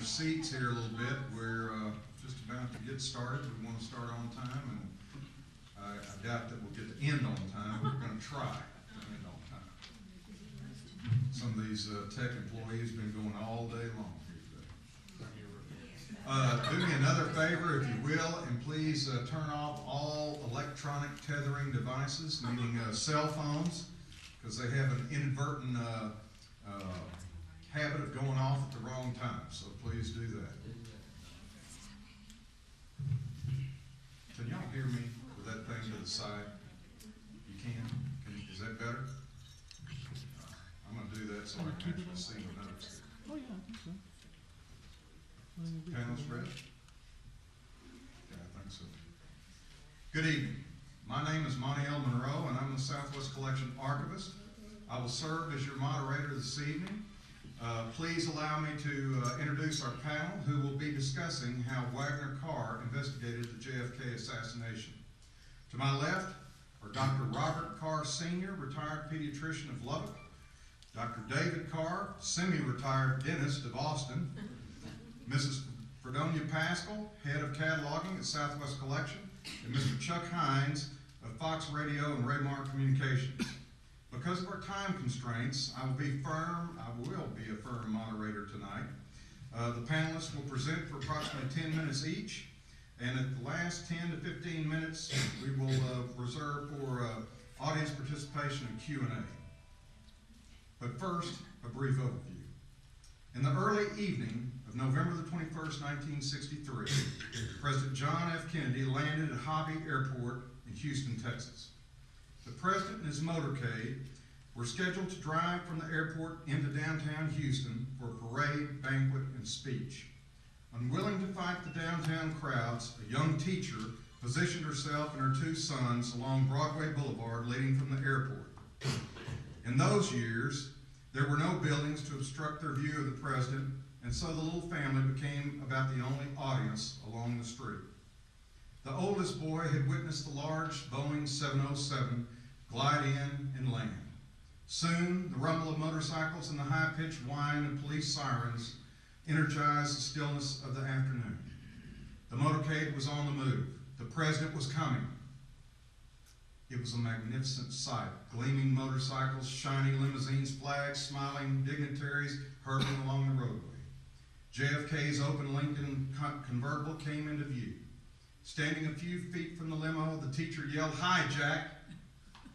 seats here a little bit. We're just about to get started. We want to start on time, and I doubt that we'll get to end on time. We're going to try to end on time. Some of these tech employees have been going all day long here today. Do me another favor, if you will, and please turn off all electronic tethering devices, meaning cell phones, because they have an inadvertent habit of going off at the wrong time, so please do that. Can y'all hear me with that thing to the side? You can? Is that better? I'm going to do that so I can actually see the notes. Oh, yeah, I think so. Panels ready? Yeah, I think so. Good evening. My name is Monty L. Monroe, and I'm the Southwest Collection Archivist. I will serve as your moderator this evening. Please allow me to introduce our panel, who will be discussing how Waggoner Carr investigated the JFK assassination. To my left are Dr. Robert Carr, Sr., retired pediatrician of Lubbock, Dr. David Carr, semi-retired dentist of Austin, Mrs. Fredonia Pascal, head of cataloging at Southwest Collection, and Mr. Chuck Hines of Fox Radio and Raymar Communications. Because of our time constraints, I will be a firm moderator tonight. The panelists will present for approximately 10 minutes each, and at the last 10 to 15 minutes, we will reserve for audience participation and Q&A. But first, a brief overview. In the early evening of November the 21st, 1963, President John F. Kennedy landed at Hobby Airport in Houston, Texas. The president and his motorcade were scheduled to drive from the airport into downtown Houston for a parade, banquet, and speech. Unwilling to fight the downtown crowds, a young teacher positioned herself and her two sons along Broadway Boulevard leading from the airport. In those years, there were no buildings to obstruct their view of the president, and so the little family became about the only audience along the street. The oldest boy had witnessed the large Boeing 707 glide in and land. Soon, the rumble of motorcycles and the high-pitched whine of police sirens energized the stillness of the afternoon. The motorcade was on the move. The president was coming. It was a magnificent sight. Gleaming motorcycles, shiny limousines, flags, smiling dignitaries hurtling along the roadway. JFK's open Lincoln convertible came into view. Standing a few feet from the limo, the teacher yelled, "Hi, Jack!"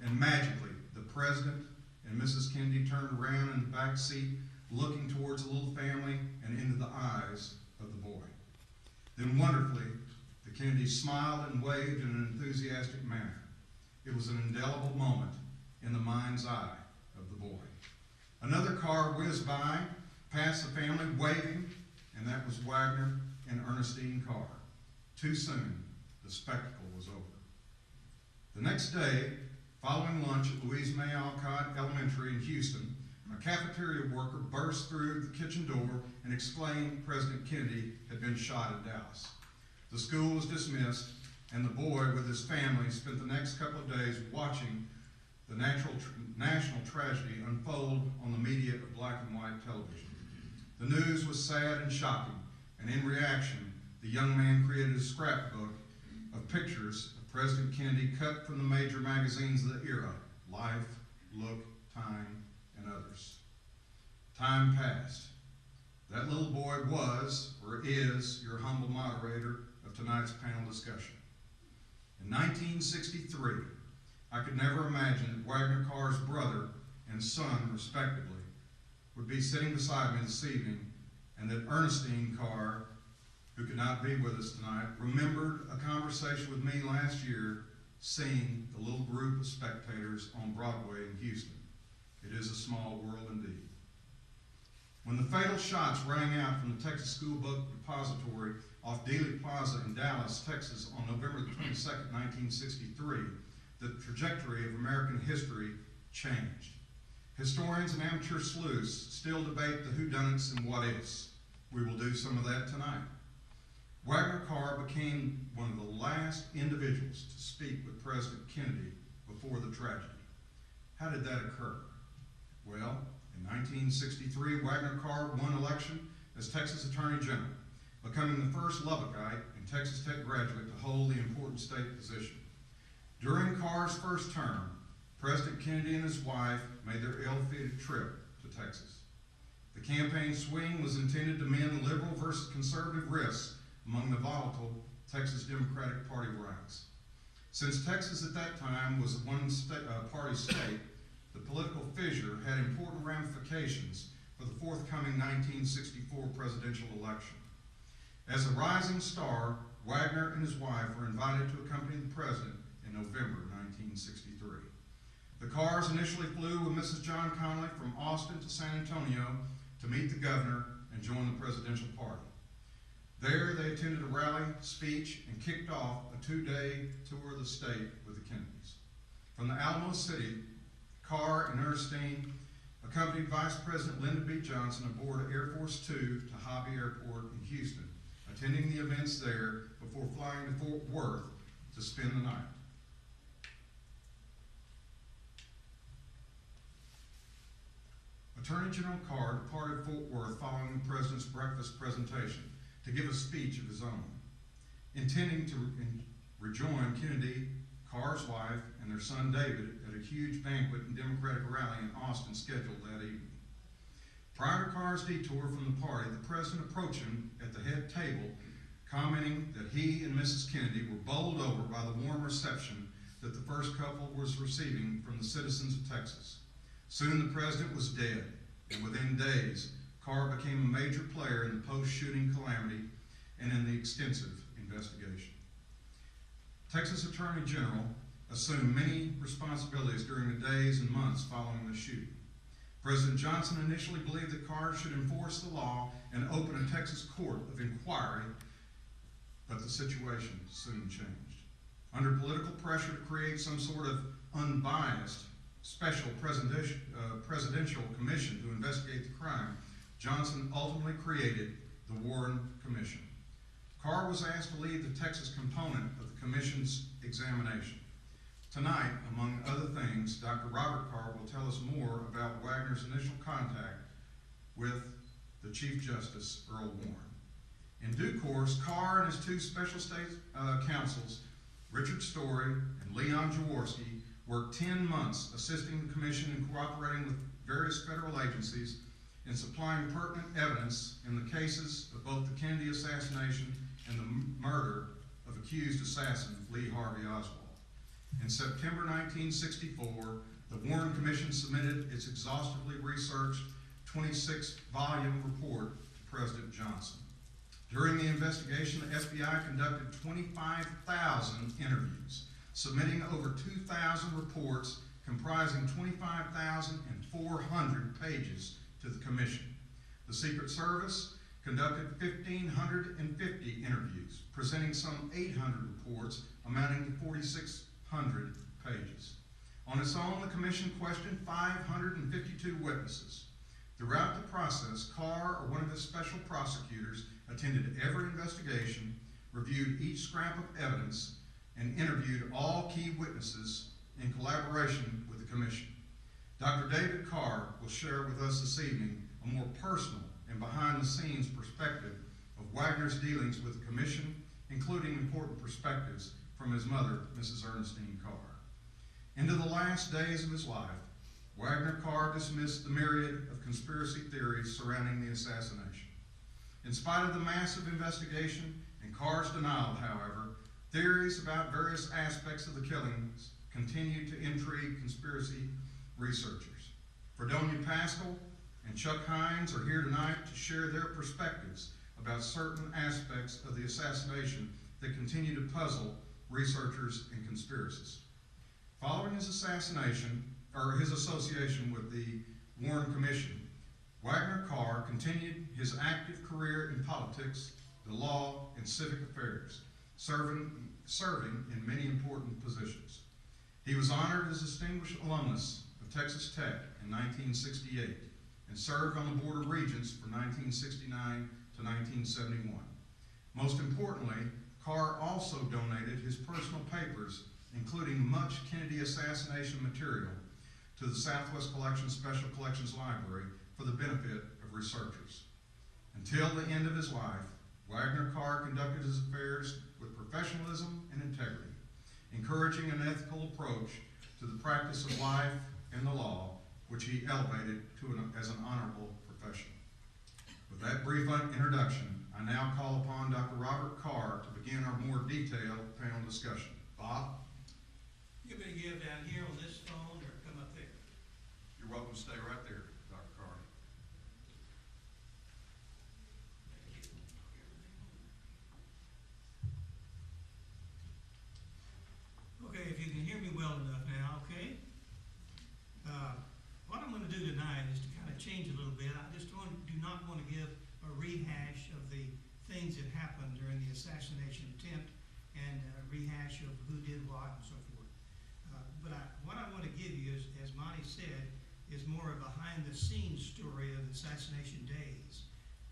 And magically, the president and Mrs. Kennedy turned around in the back seat, looking towards the little family and into the eyes of the boy. Then wonderfully, the Kennedys smiled and waved in an enthusiastic manner. It was an indelible moment in the mind's eye of the boy. Another car whizzed by, past the family, waving, and that was Waggoner and Ernestine Carr. Too soon, the spectacle was over. The next day, following lunch at Louise May Alcott Elementary in Houston, a cafeteria worker burst through the kitchen door and exclaimed President Kennedy had been shot in Dallas. The school was dismissed, and the boy with his family spent the next couple of days watching the national tragedy unfold on the media of black and white television. The news was sad and shocking, and in reaction, the young man created a scrapbook of pictures of President Kennedy cut from the major magazines of the era, Life, Look, Time, and others. Time passed. That little boy was, or is, your humble moderator of tonight's panel discussion. In 1963, I could never imagine that Waggoner Carr's brother and son, respectively, would be sitting beside me this evening, and that Ernestine Carr, who could not be with us tonight, remembered a conversation with me last year seeing the little group of spectators on Broadway in Houston. It is a small world indeed. When the fatal shots rang out from the Texas School Book Depository off Dealey Plaza in Dallas, Texas on November 22nd, 1963, the trajectory of American history changed. Historians and amateur sleuths still debate the whodunits and what-ifs. We will do some of that tonight. Waggoner Carr became one of the last individuals to speak with President Kennedy before the tragedy. How did that occur? Well, in 1963, Waggoner Carr won election as Texas Attorney General, becoming the first Lubbockite and Texas Tech graduate to hold the important state position. During Carr's first term, President Kennedy and his wife made their ill-fated trip to Texas. The campaign swing was intended to mend liberal versus conservative risks among the volatile Texas Democratic Party ranks. Since Texas at that time was a one-party state, the political fissure had important ramifications for the forthcoming 1964 presidential election. As a rising star, Waggoner and his wife were invited to accompany the president in November 1963. The Carrs initially flew with Mrs. John Connolly from Austin to San Antonio to meet the governor and join the presidential party. There, they attended a rally, speech, and kicked off a two-day tour of the state with the Kennedys. From the Alamo City, Carr and Ernestine accompanied Vice President Lyndon B. Johnson aboard Air Force Two to Hobby Airport in Houston, attending the events there before flying to Fort Worth to spend the night. Attorney General Carr departed Fort Worth following the president's breakfast presentation to give a speech of his own, intending to rejoin Kennedy, Carr's wife, and their son David at a huge banquet and Democratic rally in Austin scheduled that evening. Prior to Carr's detour from the party, the president approached him at the head table, commenting that he and Mrs. Kennedy were bowled over by the warm reception that the first couple was receiving from the citizens of Texas. Soon the president was dead, and within days, Carr became a major player in the post-shooting calamity and in the extensive investigation. Texas Attorney General assumed many responsibilities during the days and months following the shooting. President Johnson initially believed that Carr should enforce the law and open a Texas court of inquiry, but the situation soon changed. Under political pressure to create some sort of unbiased special presidential commission to investigate the crime, Johnson ultimately created the Warren Commission. Carr was asked to lead the Texas component of the commission's examination. Tonight, among other things, Dr. Robert Carr will tell us more about Waggoner's initial contact with the Chief Justice, Earl Warren. In due course, Carr and his two special state counsels, Richard Story and Leon Jaworski, worked 10 months assisting the commission in cooperating with various federal agencies in supplying pertinent evidence in the cases of both the Kennedy assassination and the murder of accused assassin Lee Harvey Oswald. In September 1964, the Warren Commission submitted its exhaustively researched 26-volume report to President Johnson. During the investigation, the FBI conducted 25,000 interviews, submitting over 2,000 reports comprising 25,400 pages to the commission. The Secret Service conducted 1,550 interviews, presenting some 800 reports amounting to 4,600 pages. On its own, the commission questioned 552 witnesses. Throughout the process, Carr, or one of his special prosecutors, attended every investigation, reviewed each scrap of evidence, and interviewed all key witnesses in collaboration with the commission. Dr. David Carr will share with us this evening a more personal and behind-the-scenes perspective of Waggoner's dealings with the commission, including important perspectives from his mother, Mrs. Ernestine Carr. Into the last days of his life, Waggoner Carr dismissed the myriad of conspiracy theories surrounding the assassination. In spite of the massive investigation and Carr's denial, however, theories about various aspects of the killings continue to intrigue conspiracy researchers. Fredonia Pascal and Chuck Hines are here tonight to share their perspectives about certain aspects of the assassination that continue to puzzle researchers and conspiracists. Following his assassination, or his association with the Warren Commission, Waggoner Carr continued his active career in politics, the law, and civic affairs, serving in many important positions. He was honored as Distinguished Alumnus of Texas Tech in 1968 and served on the Board of Regents from 1969 to 1971. Most importantly, Carr also donated his personal papers, including much Kennedy assassination material, to the Southwest Collection Special Collections Library for the benefit of researchers. Until the end of his life, Waggoner Carr conducted his affairs with professionalism and integrity, encouraging an ethical approach to the practice of life and the law, which he elevated as an honorable profession. With that brief introduction, I now call upon Dr. Robert Carr to begin our more detailed panel discussion. Bob? You better give down here on this phone or come up there. You're welcome to stay right there, Dr. Carr. Okay, if you can hear me well enough now, okay? What I'm going to do tonight is to kind of change a little bit. I just do not want to give a rehash of the things that happened during the assassination attempt and a rehash of who did what and so forth. But what I want to give you, is, as Monty said, is more a behind-the-scenes story of the assassination days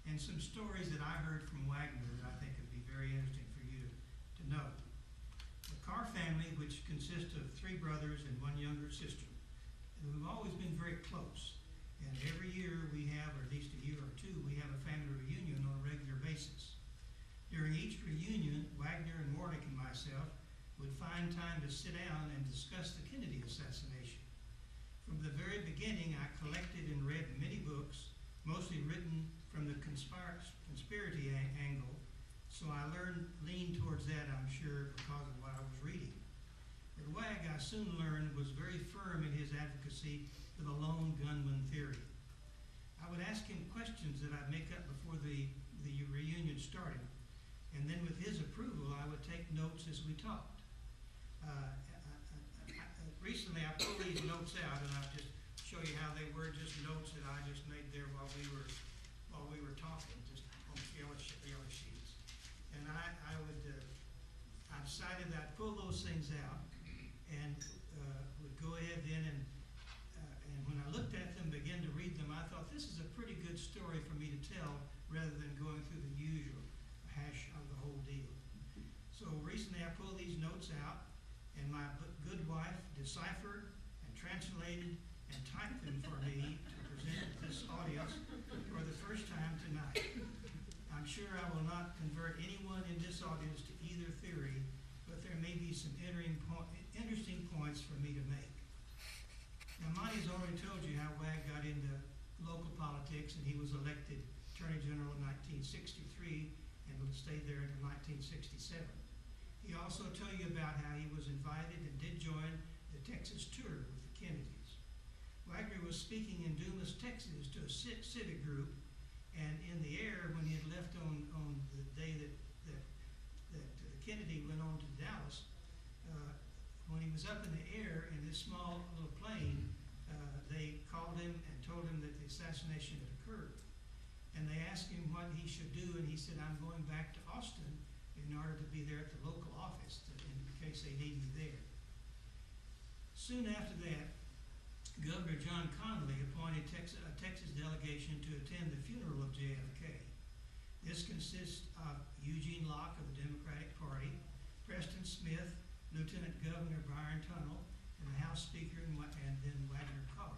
and some stories that I heard from Waggoner that I think would be very interesting for you to know. The Carr family, which consists of 3 brothers and 1 younger sister, and we've always been very close. And every year we have, or at least a year or 2, we have a family reunion on a regular basis. During each reunion, Waggoner and Warnick and myself would find time to sit down and discuss the Kennedy assassination. From the very beginning, I collected and read many books, mostly written from the conspiracy angle, so I leaned towards that, I'm sure, because of what I was reading. But Wag, I soon learned, was very firm in his advocacy for the lone gunman theory. I would ask him questions that I'd make up before the reunion started, and then with his approval, I would take notes as we talked. Recently, I pulled these notes out, and I'll just show you how they were, just notes that I just made there while we were talking, just on yellow sheets. And I decided that I'd pull those things out and would go ahead then and when I looked at them, began to read them, I thought this is a pretty good story for me to tell rather than going through the usual hash of the whole deal. So recently I pulled these notes out, and my good wife deciphered and translated and typed them for me to present to this audience for the first time tonight. I'm sure I will not convert anyone in this audience to either theory, but there may be some interesting points for me to make. Now, Monty's already told you how Wag got into local politics, and he was elected Attorney General in 1963 and stayed there until 1967. He also told you about how he was invited and did join the Texas tour with the Kennedys. Waggoner was speaking in Dumas, Texas to a civic group, and in the air when he had left on the day that Kennedy went on to Dallas, when he was up in the air in this small little plane, they called him and told him that the assassination had occurred. And they asked him what he should do, and he said, I'm going back to Austin in order to be there at the local office in case they need me there. Soon after that, Governor John Connally appointed a Texas delegation to attend the funeral of JFK. This consists of Eugene Locke of the Democratic Party, Preston Smith, Lieutenant Governor Byron Tunnell, and the House Speaker, and then Waggoner Carr.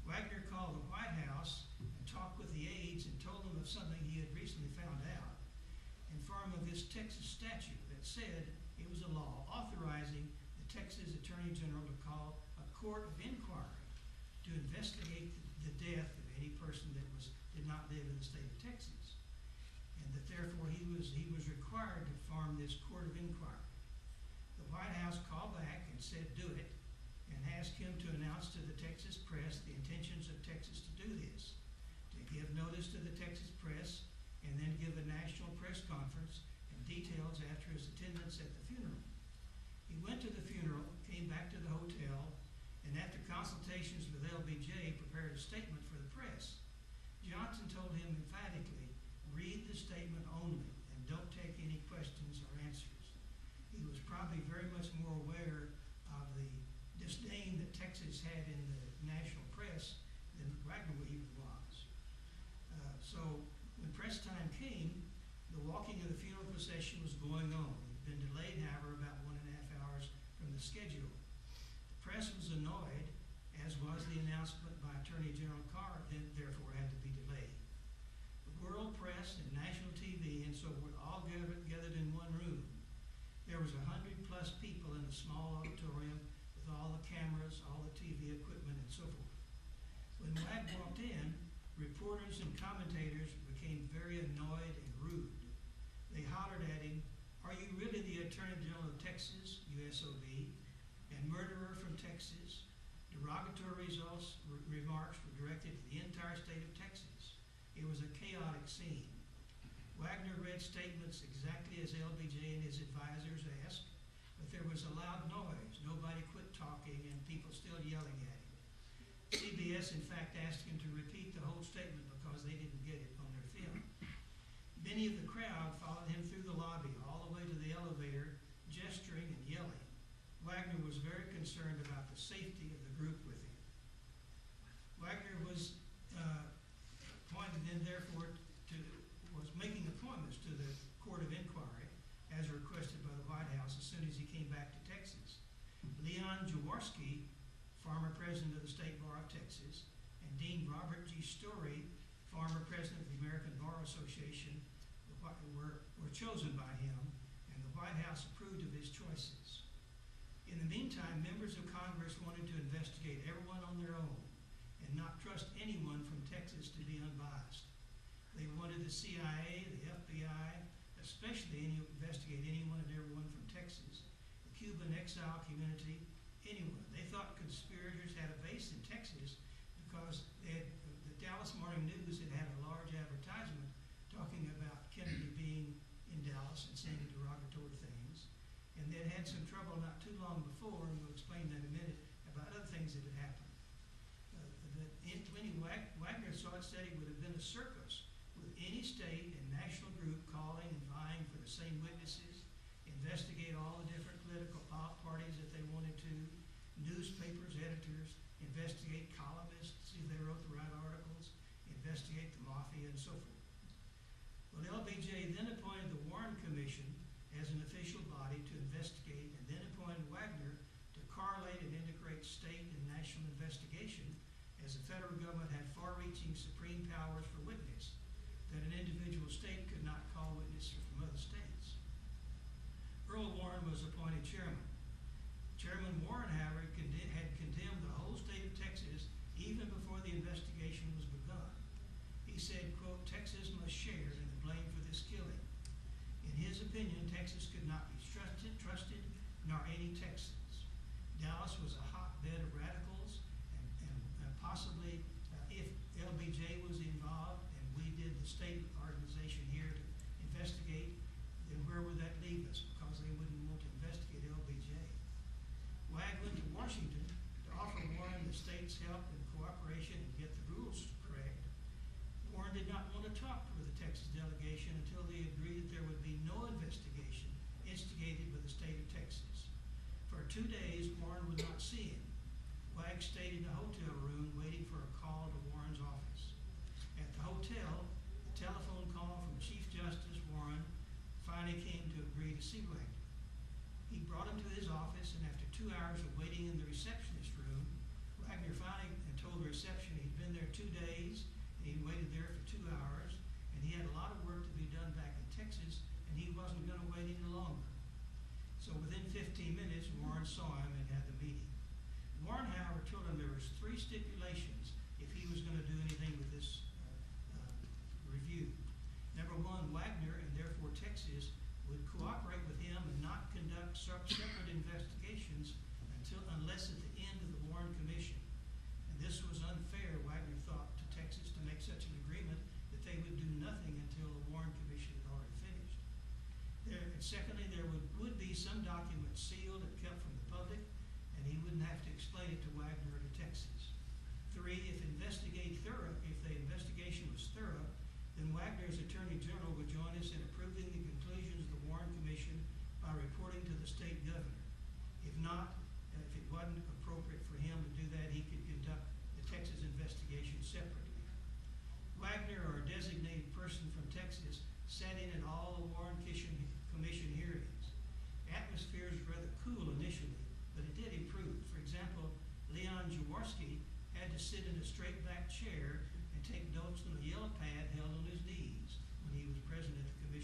Waggoner called the White House and talked with the aides and told them of something he had recently found out in form of this Texas statute that said it was a law authorizing the Texas Attorney General to call a court of inquiry to investigate the death of any person that did not live in the state of Texas, and that therefore he was required to form this court of inquiry. The White House called back and said, do it, and asked him to announce to the Texas press the intentions of Texas to do this, to give notice to the Texas press, and then give a national press conference and details after his attendance at the funeral. He went to the funeral, came back to the hotel, and after consultations with LBJ, prepared a statement for the press. Johnson told him emphatically, read the statement only, and don't take any questions or answers. He was probably very much more aware of the disdain that Texas had in the national press than Waggoner even was. So when press time came, the walking of the funeral procession was going on. It had been delayed, however, about 1.5 hours from the schedule. The press was annoyed, as was the announcement by Attorney General Carr, that therefore had to be delayed. The world small auditorium with all the cameras, all the TV equipment, and so forth. When Wag walked in, reporters and commentators became very annoyed and rude. They hollered at him, "Are you really the Attorney General of Texas, USOB, and murderer from Texas?" Derogatory remarks were directed to the entire state of Texas. It was a chaotic scene. Waggoner read statements exactly as LBJ and his advisors asked, but there was a loud noise. Nobody quit talking and people still yelling at him. CBS, in fact, asked him to repeat the whole statement because they didn't get it on their film. Many of the crowd followed him through the lobby, all the way to the elevator, gesturing and yelling. Waggoner was very concerned about the safety of the group with him. Waggoner was appointed then, therefore, was making appointments to the Court of Inquiry, as requested by the White House as soon as he came back to Texas. Leon Jaworski, former president of the State Bar of Texas, and Dean Robert G. Story, former president of the American Bar Association, were chosen by him, and the White House approved of his choices. In the meantime, members of Congress wanted to investigate everyone on their own and not trust anyone from Texas to be unbiased. They wanted the CIA, the FBI, especially investigate anyone and everyone from Texas, the Cuban exile community, anyone. They thought conspirators had a base in Texas because the Dallas Morning News had a large advertisement talking about Kennedy being in Dallas and saying derogatory things. And they'd had some trouble not too long before, and we'll explain that in a minute, about other things that had happened. When Waggoner saw it, said it would have been a circus with any state and national group calling and vying for the same witnesses, investigate all the different political parties that they wanted to, newspapers, editors, investigate columnists, see if they wrote the right articles, investigate the mafia, and so forth. Well, LBJ then appointed the Warren Commission as an official body to investigate, and then appointed Waggoner to correlate and integrate state and national investigation, as the federal government had far-reaching supreme powers for witness that an individual state could not call witnesses from other states. Earl Warren was appointed chairman. Chairman Warren, however, had condemned the whole state of Texas even before the investigation was begun. He said, quote, "Texas must share in the blame for this killing." In his opinion, Texas could not be trusted, nor any Texans. Dallas was a hotbed of radicals, and possibly if LBJ was involved and we did the state organization here to investigate, then where would that leave us? Because they wouldn't want to investigate LBJ. Wag went to Washington to offer Warren the state's help and cooperation and get the rules correct. Warren did not want to talk with the Texas delegation until they agreed that there would be no investigation instigated by the state of Texas. For 2 days, Warren would not see him. Wag stayed in a hotel room waiting for a call to Warren's office. At the hotel, a telephone call from Chief Justice Warren finally came to agree to see Waggoner. He brought him to his office, and after 2 hours of waiting in the receptionist room, Waggoner finally told the reception he'd been there 2 days, and he'd waited there for 2 hours, and he had a lot of work to be done back in Texas, and he wasn't going to wait any longer. So within 15 minutes, Warren saw him and had the meeting. Warren, however, told him there was 3 stipulations if he was going to do anything with this review. Number 1, Waggoner, and therefore Texas, would cooperate with him and not conduct separate investigations unless at the end of the Warren Commission. And this was unfair, Waggoner thought, to Texas to make such an agreement that they would do nothing until the Warren Commission had already finished. Secondly, there would be some documents sealed and kept from the public, and he wouldn't have to explain it to Waggoner or to Texas. 3, if the investigation was thorough, then Waggoner's Attorney General would join us in approving the conclusions of the Warren Commission by reporting to the state governor. If not, if it wasn't appropriate for him to do that, he could conduct the Texas investigation separately. Waggoner, or a designated person from Texas, sat in at all the Warren Commission hearings. The atmosphere was rather cool initially, but it did improve. For example, Leon Jaworski had to sit in a straight-back chair and take notes on a yellow pad held on his knees when he was president of the commission.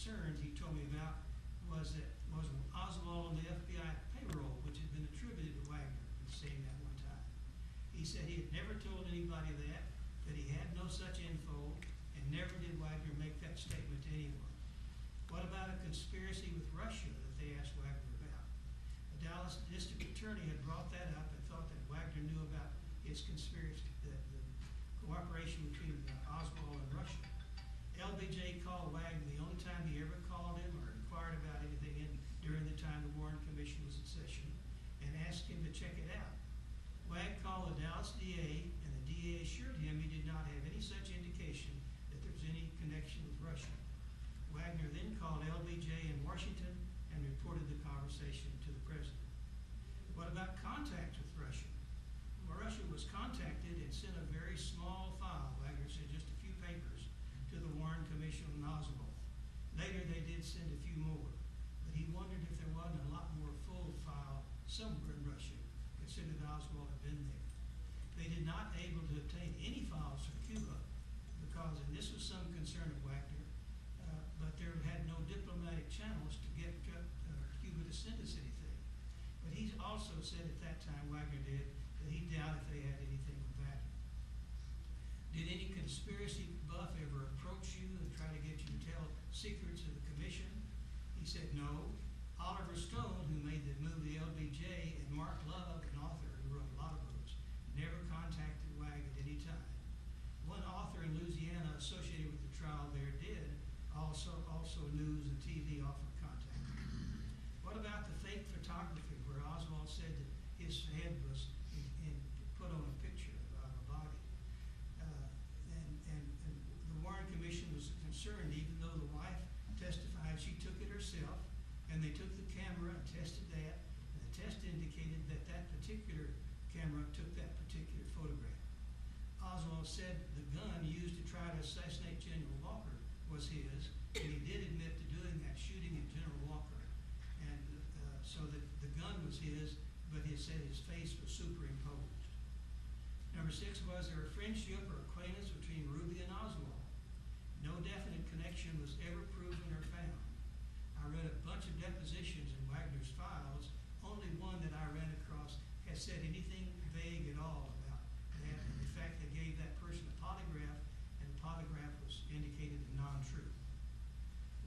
concerns he told me about was Oswald on the FBI payroll, which had been attributed to Waggoner, saying that one time. He said he had never told anybody that he had no such info, and never did Waggoner make that statement to anyone. What about a conspiracy with Russia that they asked Waggoner about? The Dallas district attorney had brought that up and thought that Waggoner knew about his conspiracy, the cooperation between Oswald and Russia. LBJ called Waggoner the only time he ever called him or inquired about anything during the time the Warren Commission was in session, and asked him to check it out. Wag called the Dallas DA, and the DA assured him he did not have any such indication that there was any connection with Russia. Waggoner then called LBJ in Washington and reported the conversation to the president. What about contacts with Russia? Well, Russia was contacted and sent a very small file, Waggoner said, just a few papers, to the Warren Commission on Oswald. Later they did send a few more, but he wondered if there wasn't a lot more full file somewhere in Russia, considered Oswald had been there. They did not able to obtain any files from Cuba because, and this was some concern of Waggoner, but there had no diplomatic channels to get Cuba to send us anything. But he also said at that time, Waggoner did, that he doubted if they had anything of value. Did any conspiracy buff ever approach you and try to get you to tell secrets of the commission? He said no. Oliver Stone, who made the movie LBJ, and Mark Love, an author who wrote a lot of books, never contacted Wag at any time. One author in Louisiana associated with the trial there did, also news and TV offered contact. What about the fake photography where Oswald said that his head was put on a picture of a body? And the Warren Commission was concerned, even though the wife testified she took it herself, and they took the camera and tested that, and the test indicated that that particular camera took that particular photograph. Oswald said the gun used to try to assassinate General Walker was his, and he did admit to doing that, shooting at General Walker. And so that the gun was his, but he said his face was superimposed. Number 6, was there a friendship or acquaintance between Ruby and Oswald? No definite connection was ever proven or found. I read a bunch of depositions in Waggoner's files. Only one that I ran across has said anything vague at all about that. And in fact, they gave that person a polygraph, and the polygraph was indicated as non-true.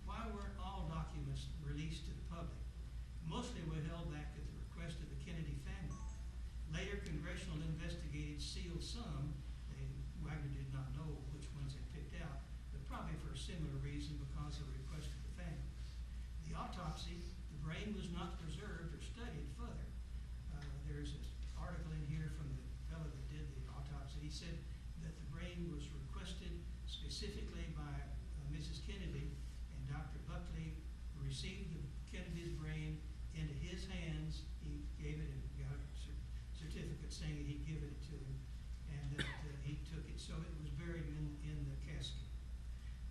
Why weren't all documents released to the public? Mostly were held back at the request of the Kennedy family. Later, congressional investigators sealed some. Waggoner did not know which ones they picked out, but probably for a similar reason, because of the request of the family. The autopsy, the brain was not preserved or studied further. There's an article in here from the fellow that did the autopsy. He said that the brain was requested specifically by Mrs. Kennedy, and Dr. Buckley received the Kennedy's brain into his hands. He gave it and got a certificate saying that he'd given it to him, and that he took it. So it was buried in the casket.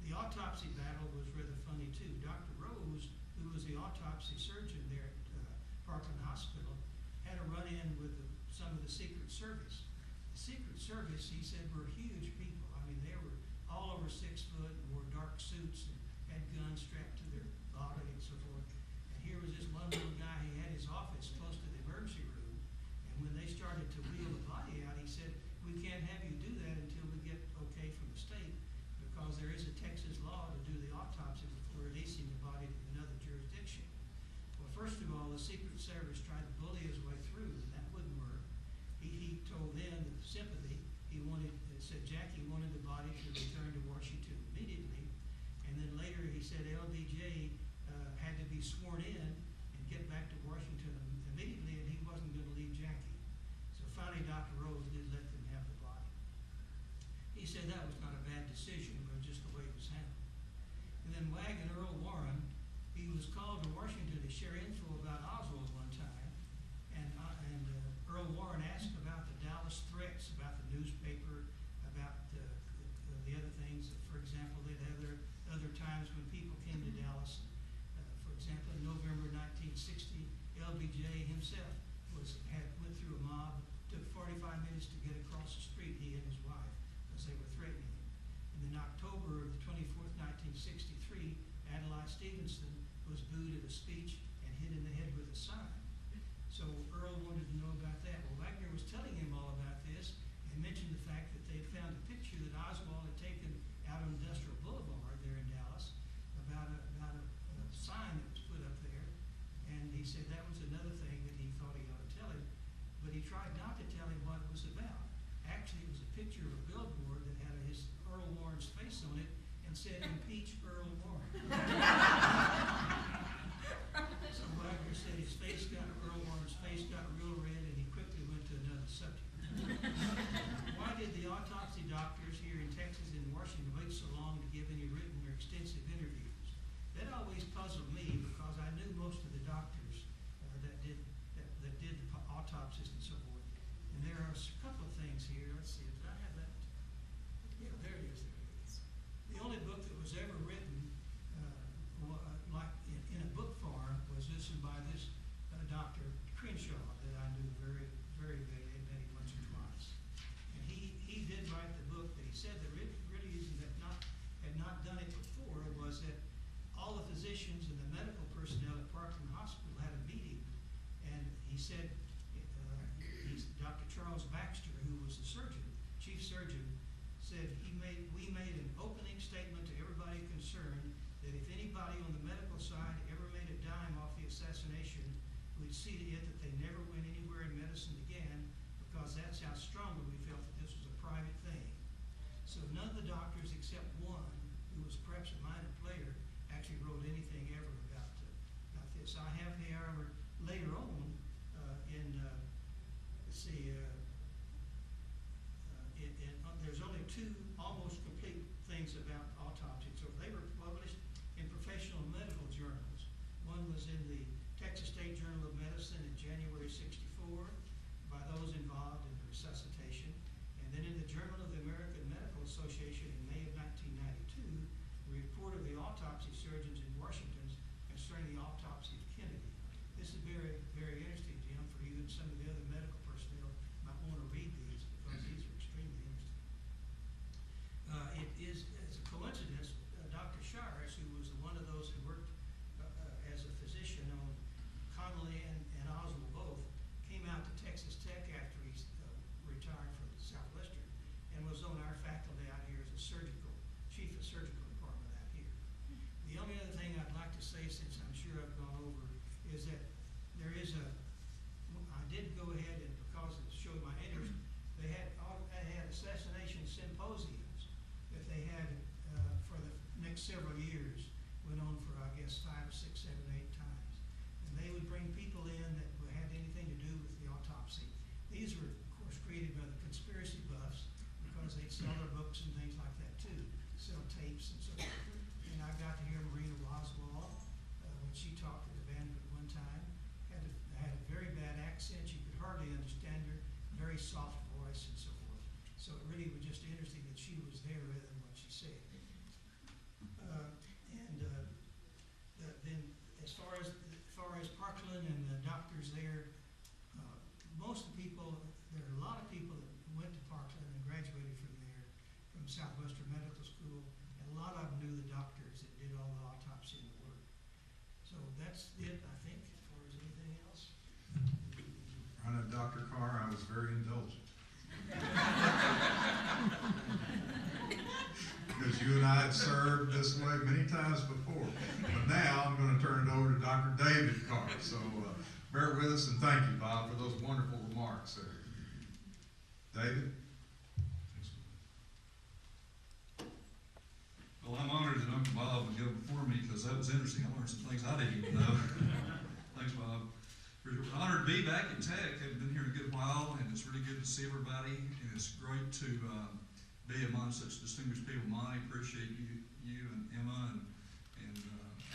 The autopsy battle was rather funny too. Dr. Rose, who was the autopsy surgeon there at Parkland Hospital, had a run-in with some of the Secret Service. The Secret Service, he said, were huge people. I mean, they were all over 6 foot and wore dark suits and had guns strapped to their body and so forth. And here was this one little guy, he had his office close to the emergency room, and when they started to wheel the body out, he said, we can't have you do that until we get okay from the state, because there is a Texas law to do the autopsy before releasing the body to another jurisdiction. Well, first of all, the Secret Service tried to bully his way through, and that wouldn't work. He told them that sympathy, said Jackie wanted the body to return to Washington immediately, and then later he said LBJ had to be sworn in and get back to Washington immediately, and he wasn't going to leave Jackie. So finally Dr. Rose did let them have the body. He said that was not a bad decision, but just the way it was handled. And then Wag and Earl Warren, he was called to Washington to share info about Oswald one time, and Earl Warren asked about the Dallas threats, about the newspaper, about the other things. For example, they'd have other times when people came to Dallas. For example, in November 1960, LBJ himself went through a mob. Took 45 minutes to get across the street, he and his wife, because they were threatening him. And then October of the 24th, 1963, Adelaide why Stevenson was booed at a speech and hit in the head with a sign. So Earl wanted to know about that. Well, Waggoner was telling him all about this and mentioned the fact that they had found a picture that Oswald had taken out on Industrial Boulevard there in Dallas about a sign that was put up there. And he said that was another thing that he thought he ought to tell him, but he tried not to tell him what it was about. Actually, it was a picture of a billboard that had his Earl Warren's face on it and said, "Impeach Earl Warren." So Waggoner said Earl Warren's face got real red, and he quickly went to another subject. Why did the autopsy doctors here in Texas and Washington wait so long to give any written or extensive interviews? That always puzzled me because I knew most of the doctors that did the autopsies and so forth. And there are a couple of things here. Let's see, did I have that? Yeah, there it is. The only book that was ever written like in a book form was this one by this Dr. Crenshaw that I knew very, very well, had met him once or twice. And he did write the book, but he said the really reason that had not done it before was that all the physicians and the medical personnel at Parkland Hospital had a meeting, and he said, Dr. Charles Baxter, who was the surgeon, chief surgeon, said we made an opening statement to everybody concerned that if anybody on the medical side ever made a dime off the assassination, we'd see to it that they never went anywhere in medicine again, because that's how strongly we felt that this was a private thing. So none of the doctors except one, who was perhaps a minor player, actually wrote anything ever about this. I have, however, later on there's only two almost complete things about autopsy. So they were published in professional medical journals. One was in the Texas State Journal of Medicine in January '64 by those involved in resuscitation, and then in the Journal of the American Medical Association in May of 1992, the report of the autopsy surgeons in Washington concerning the autopsy of Kennedy. This is very, very interesting, Jim, for you and some of the other medical personnel might want to read these because these are extremely interesting. It is, as a coincidence, Dr. Shires, who was one of those who worked as a physician on Connolly and Oswald both, came out to Texas Tech after he retired from Southwestern and was on our faculty out here as a chief of surgical department out here. The only other thing I'd like to say, since I'm sure I've gone over, is that I did go ahead and, because it showed my interest, they had assassination symposiums that they had for the next several years, went on for, I guess, 5, 6, 7, 8 times. And they would bring people in that had anything to do with the autopsy. These were, of course, created by the conspiracy buffs because they'd sell their books and things like that too, sell tapes and so forth. And I got to hear Marina Roswell when she talked at the banquet one time. Had a very bad accent. You could hardly understand her. Very soft voice and so forth. So it really was just interesting that she was there rather than what she said. Then as far as Parkland and the doctors there, most of the people, there are a lot of people that went to Parkland and graduated from there, from Southwestern Medical School, and a lot of them knew the doctors that did all the autopsy and the work. So that's it, I think, as far as anything else. I know, Dr. Carr, I was very indulgent. Because you and I had served this way many times before. But now I'm going to turn it over to Dr. David Carr. So bear with us and thank you, Bob, for those wonderful remarks there. David? Well, I'm honored that Uncle Bob would go before me because that was interesting. I learned some things I didn't even know. Thanks, Bob. We're honored to be back at Tech. I've been here a good while, and it's really good to see everybody. And it's great to be among such distinguished people. Monty, appreciate you and Emma and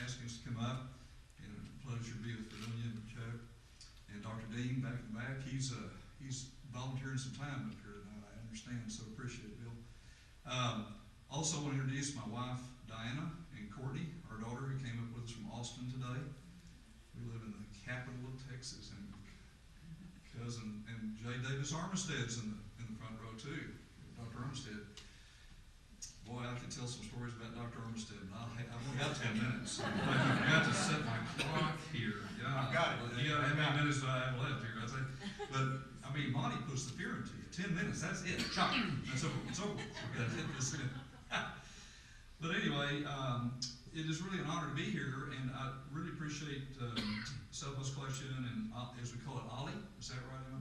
asking us to come up. And a pleasure to be with Virginia and Chuck. And Dr. Dean back in the back. He's volunteering some time up here tonight, I understand, so appreciate it, Bill. Also want to introduce my wife, Diana, and Courtney, our daughter, who came up with us from Austin today. We live in the capital of Texas, and cousin, and J. Davis Armisted's in the front row too, Dr. Armistead. Boy, I could tell some stories about Dr. Armistead, and I've only got 10 minutes. I forgot to set my clock here. Yeah, I've got it. You got how many minutes do I have left here? But I mean, Monty puts the fear into you. 10 minutes, that's it. Shot. That's over. It's over. That's it. That's it. But anyway, it is really an honor to be here, and I really appreciate Southwest Collection and, as we call it, Ollie. Is that right, Emma?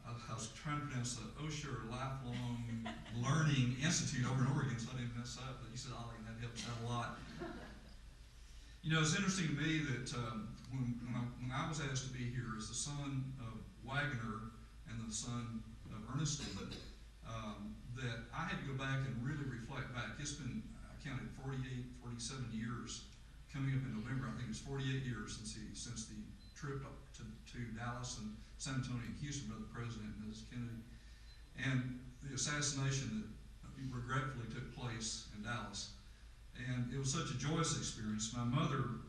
I was trying to pronounce the Osher Lifelong Learning Institute over in Oregon, so I didn't mess up, but you said Ollie, and that helps out a lot. You know, it's interesting to me that when I was asked to be here as the son of Waggoner and the son of Ernestine, that I had to go back and really reflect back. It's been, I counted 48, 47 years. Coming up in November, I think it's 48 years since the trip to Dallas and San Antonio and Houston by the President and Mrs. Kennedy. And the assassination that regretfully took place in Dallas. And it was such a joyous experience. My mother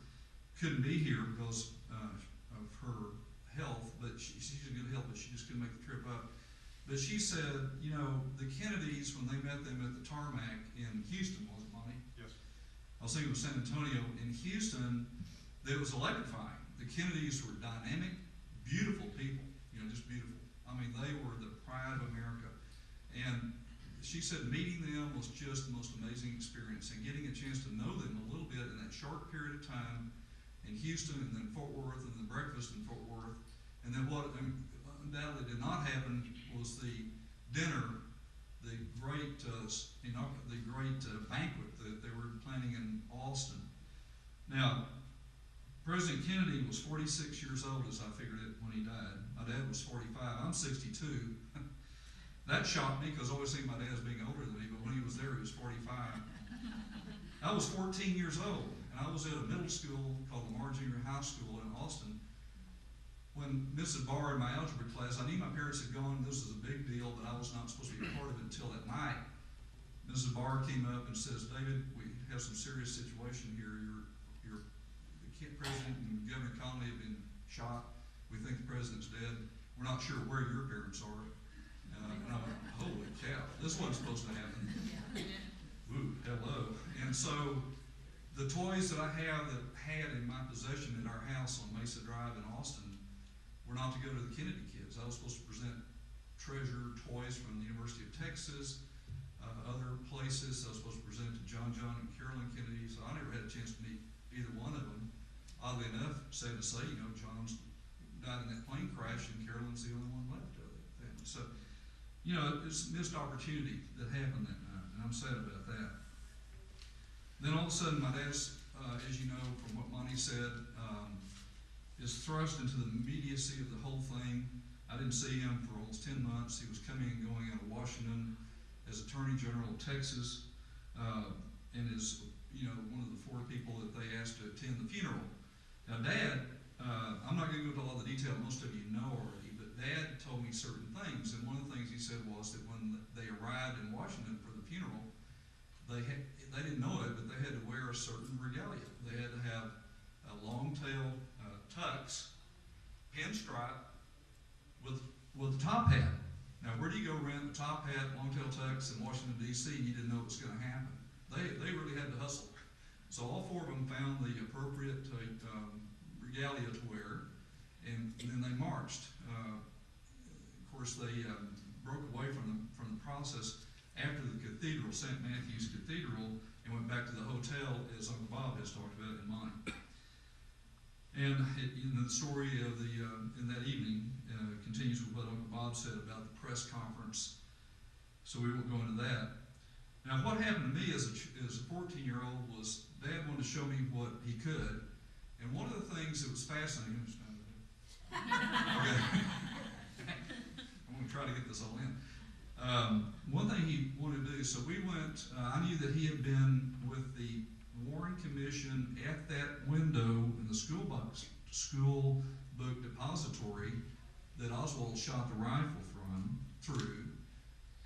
couldn't be here because of her health, but she's in good health, but she just couldn't make the trip up. But she said, you know, the Kennedys, when they met them at the tarmac in Houston, was it, Monty? Yes. I was thinking of San Antonio. In Houston, it was electrifying. The Kennedys were dynamic, beautiful people, you know, just beautiful. I mean, they were the pride of America. And she said meeting them was just the most amazing experience, and getting a chance to know them a little bit in that short period of time in Houston and then Fort Worth and the breakfast in Fort Worth. And then what undoubtedly did not happen was the dinner, the great banquet that they were planning in Austin. Now, President Kennedy was 46 years old, as I figured it, when he died. My dad was 45. I'm 62. That shocked me because I always think my dad as being older than me, but when he was there, he was 45. I was 14 years old, and I was at a middle school called Lamar Junior High School in Austin. When Mrs. Barr in my algebra class, I knew my parents had gone, this was a big deal, but I was not supposed to be a part of it until that night. Mrs. Barr came up and says, David, we have some serious situation here. The President and Governor Connolly have been shot. We think the President's dead. We're not sure where your parents are. And I went, holy cow, this wasn't supposed to happen. Ooh, hello. And so the toys that I had in my possession at our house on Mesa Drive in Austin were not to go to the Kennedy kids. I was supposed to present treasure toys from the University of Texas, other places. I was supposed to present to John and Carolyn Kennedy, so I never had a chance to meet either one of them. Oddly enough, sad to say, you know, John's died in that plane crash and Carolyn's the only one left of that family. So, you know, it's a missed opportunity that happened that night, and I'm sad about that. Then all of a sudden, my dad's, as you know from what Monty said, is thrust into the immediacy of the whole thing. I didn't see him for almost 10 months. He was coming and going out of Washington as Attorney General of Texas, and is, you know, one of the 4 people that they asked to attend the funeral. Now, Dad, I'm not going to go into all the detail most of you know already, but Dad told me certain things, and one of the things he said was that when they arrived in Washington for the funeral, they didn't know it, but they had to wear a certain regalia. They had to have a long-tail tux, pinstripe, with a top hat. Now, where do you go rent a top hat, long-tail tux in Washington, D.C., and you didn't know it was going to happen? They really had to hustle. So all 4 of them found the appropriate regalia to wear, and then they marched. Of course, they broke away from the process after the cathedral, St. Matthew's Cathedral, and went back to the hotel, as Uncle Bob has talked about in mine. And in the story of in that evening continues with what Uncle Bob said about the press conference. So we won't go into that. Now, what happened to me as a 14-year-old was Dad wanted to show me what he could, and one of the things that was fascinating. Okay. I'm going to try to get this all in. One thing he wanted to do, so we went, I knew that he had been with the Warren Commission at that window in the school book depository that Oswald shot the rifle through,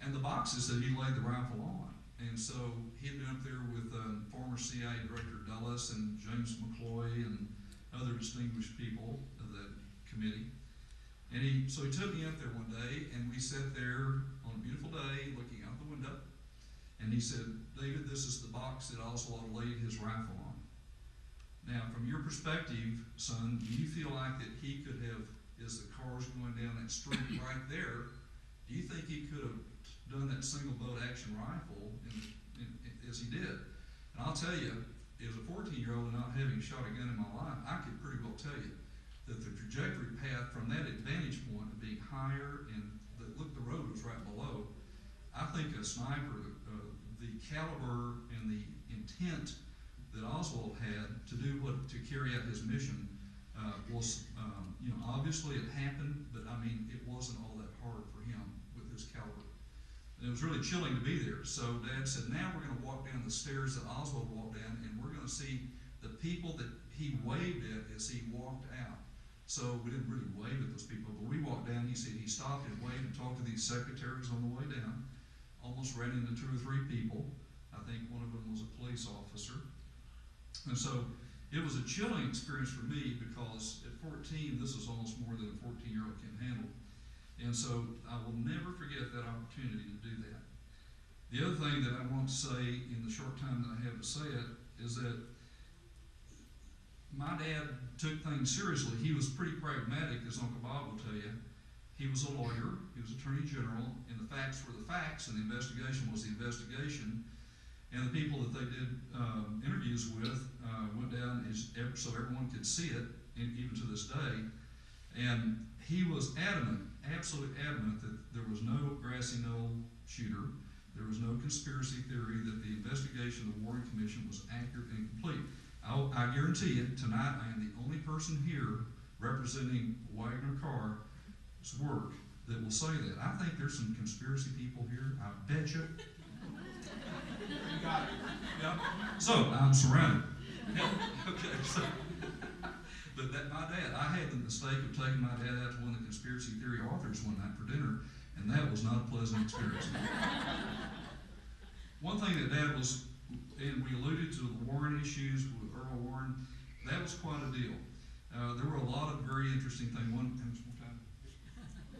and the boxes that he laid the rifle on. And so he had been up there with former CIA Director Dulles and James McCloy and other distinguished people of the committee. And so he took me up there one day, and we sat there on a beautiful day looking out the window. And he said, David, this is the box that Oswald laid his rifle on. Now, from your perspective, son, do you feel like that he could have, as the car's going down that street right there, do you think he could have done that single bolt action rifle as he did? And I'll tell you, as a 14-year-old and not having shot a gun in my life, I could pretty well tell you that the trajectory path from that advantage point of being higher and the road was right below. I think a sniper, the caliber and the intent that Oswald had to do to carry out his mission was, obviously it happened, but I mean, it wasn't all that hard for him with his caliber. And it was really chilling to be there. So Dad said, now we're going to walk down the stairs that Oswald walked down, and we're going to see the people that he waved at as he walked out. So we didn't really wave at those people, but we walked down. He said he stopped and waved and talked to these secretaries on the way down. Almost ran into 2 or 3 people. I think one of them was a police officer. And so it was a chilling experience for me because at 14, this is almost more than a 14-year-old can handle. And so I will never forget that opportunity to do that. The other thing that I want to say in the short time that I have to say it is that my dad took things seriously. He was pretty pragmatic, as Uncle Bob will tell you. He was a lawyer, he was Attorney General, and the facts were the facts, and the investigation was the investigation. And the people that they did interviews with went down so everyone could see it, even to this day. And he was adamant, absolutely adamant, that there was no grassy knoll shooter. There was no conspiracy theory, that the investigation of the Warren Commission was accurate and complete. I guarantee you, tonight I am the only person here representing Waggoner Carr's work that will say that. I think there's some conspiracy people here. I bet you. You got it. Yeah. So I'm surrounded. Yeah. Okay. So, but my dad, I had the mistake of taking my dad out to one of the conspiracy theory authors one night for dinner, and that was not a pleasant experience. One thing that Dad was, and we alluded to the Warren issues with Earl Warren, that was quite a deal. There were a lot of very interesting things. How much more time?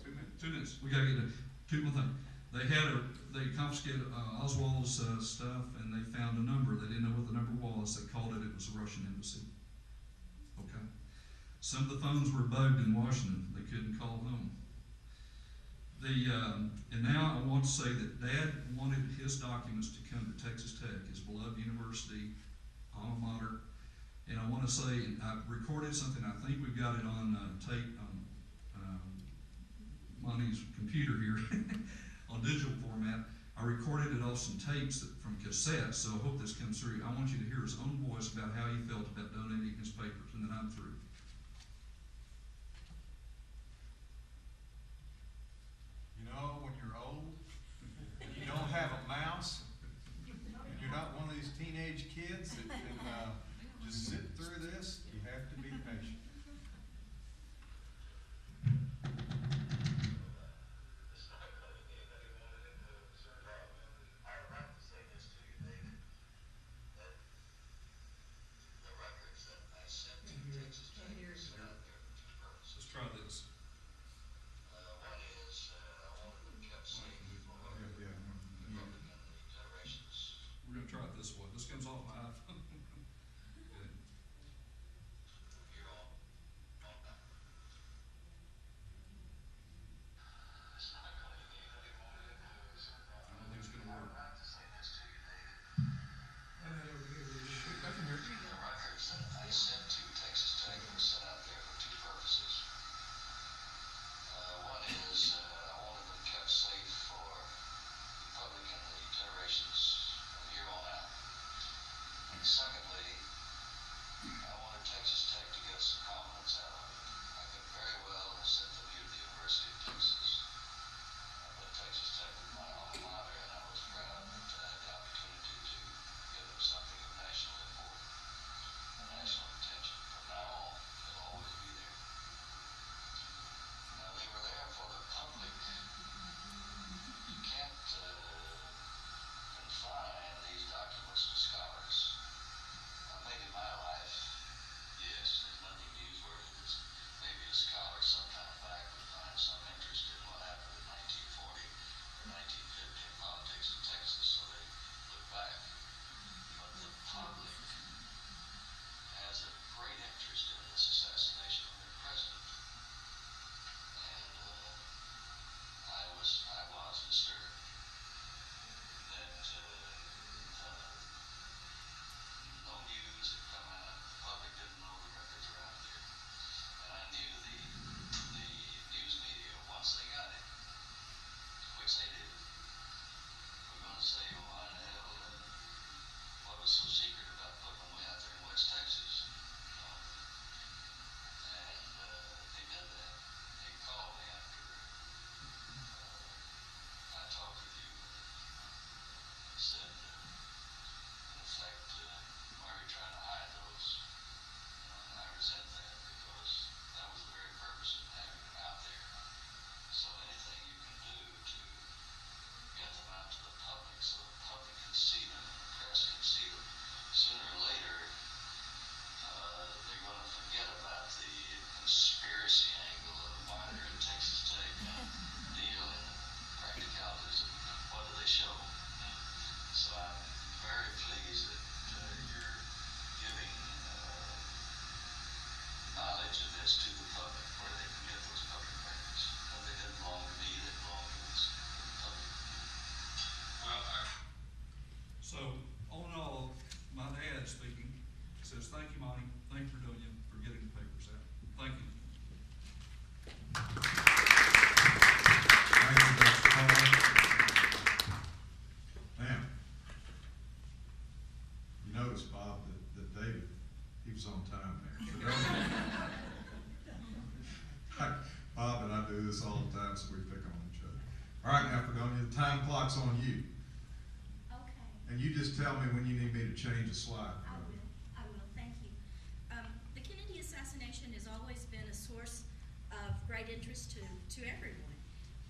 2 minutes. 2 minutes. We got to get to 2 more things. They confiscated Oswald's stuff, and they found a number. They didn't know what the number was. They called it was a Russian embassy. Okay. Some of the phones were bugged in Washington. They couldn't call home. And now I want to say that Dad wanted his documents to come to Texas Tech, his beloved university, alma mater. And I want to say, I recorded something, I think we've got it on tape on Monty's computer here, on digital format. I recorded it off some tapes from cassettes, so I hope this comes through. I want you to hear his own voice about how he felt about donating his papers, and then I'm through. You know, when you're old, and you don't have a mouse, and you're not one of these teenage kids that can just sit through this, you have to be patient. the time clock's on you. Okay, And you just tell me when you need me to change a slide. I will, thank you. The Kennedy assassination has always been a source of great interest to everyone.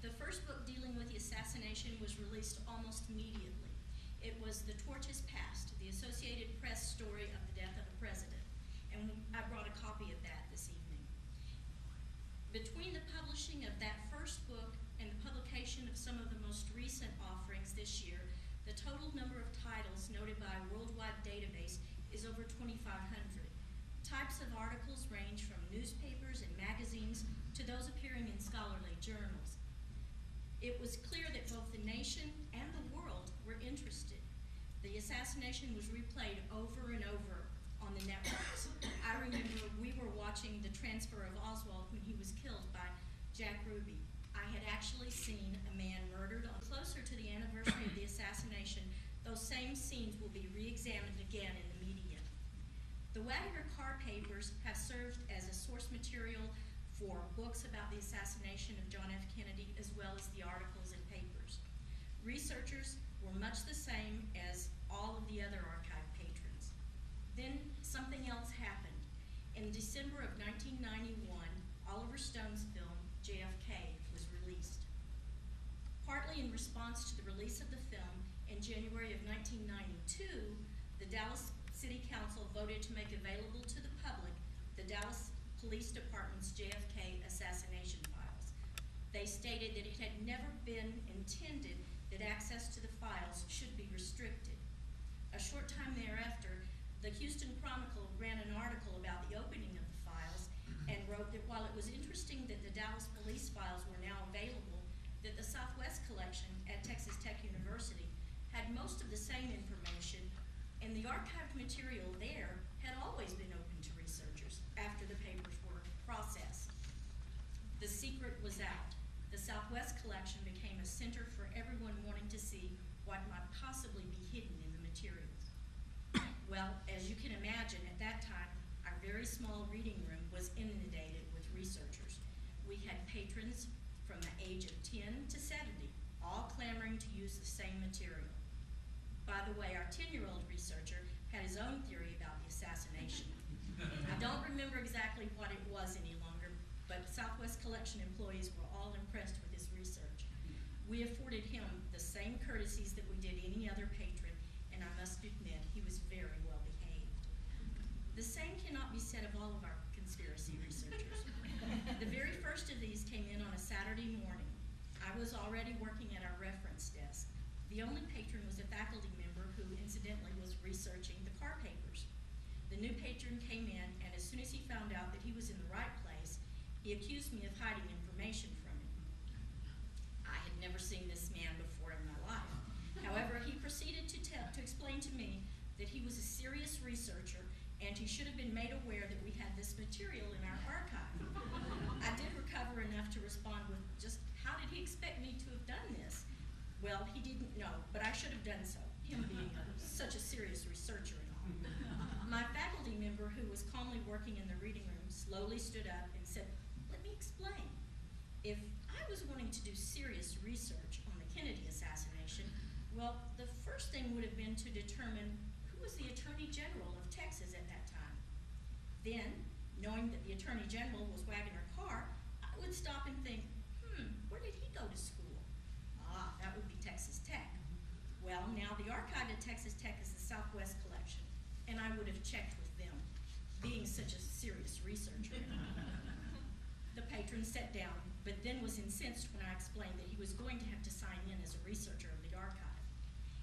The first book dealing with the assassination was released almost immediately. It was The Torches Passed, the Associated Press story of the death of a president. And I brought a copy of that this evening. Between the publishing of that first book and the publication of some of the most recent offerings this year, the total number of titles noted by a worldwide database is over 2,500. Types of articles range from newspapers and magazines to those appearing in scholarly journals. It was clear that both the nation and the world were interested. The assassination was replayed over and over on the networks. I remember we were watching the transfer of Oswald when he was killed by Jack Ruby. I had actually seen a man murdered. Closer to the anniversary of the assassination, those same scenes will be re-examined again in the media. The Waggoner Carr papers have served as a source material for books about the assassination of John F. Kennedy, as well as the articles and papers. Researchers were much the same as all of the other archive patrons. Then something else happened. In December of 1991, Oliver Stone's film, JFK, was released. Partly in response to the release of the film, in January of 1992, the Dallas City Council voted to make available to the public the Dallas Police Department's JFK assassination files. They stated that it had never been intended that access to the files should be restricted. A short time thereafter, the Houston Chronicle ran an article about the opening of the files and wrote that while it was interesting that the Dallas police files were now available, that the Southwest collection at Texas Tech University had most of the same information, and the archived material there had always been open to researchers after the papers were processed. The secret was out. The Southwest collection became a center for everyone wanting to see what might possibly be hidden in the materials. Well, as you can imagine, at that time, our very small reading room was inundated with researchers. We had patrons from the age of 10 to 70, all clamoring to use the same material. By the way, our 10-year-old researcher had his own theory about the assassination. I don't remember exactly what it was any longer, but Southwest Collection employees were all impressed with his research. We afforded him the same courtesies that we did any other patron, and I must admit, he was very well behaved. The same cannot be said of all of our conspiracy researchers. The very first of these came in on a Saturday morning. I was already working at our reference desk. The only patron was a faculty member who incidentally was researching the Carr papers. The new patron came in, and as soon as he found out that he was in the right place, he accused me of hiding information from him. I had never seen this man before in my life. However, he proceeded to explain to me that he was a serious researcher and he should have been made aware that we had this material in our archive. I did recover enough to respond with just, how did he expect me to have done this? Well, he didn't know, but I should have done so, him being such a serious researcher and all. My faculty member, who was calmly working in the reading room, slowly stood up and said, let me explain. If I was wanting to do serious research on the Kennedy assassination, well, the first thing would have been to determine who was the Attorney General of Texas at that time. Then, knowing that the Attorney General was Waggoner Carr, I would stop and think, where did he go to school? Ah, that would be Texas Tech. Well, now the archive at Texas Tech is the Southwest collection, and I would have checked with them, being such a serious researcher. The patron sat down, but then was incensed when I explained that he was going to have to sign in as a researcher of the archive.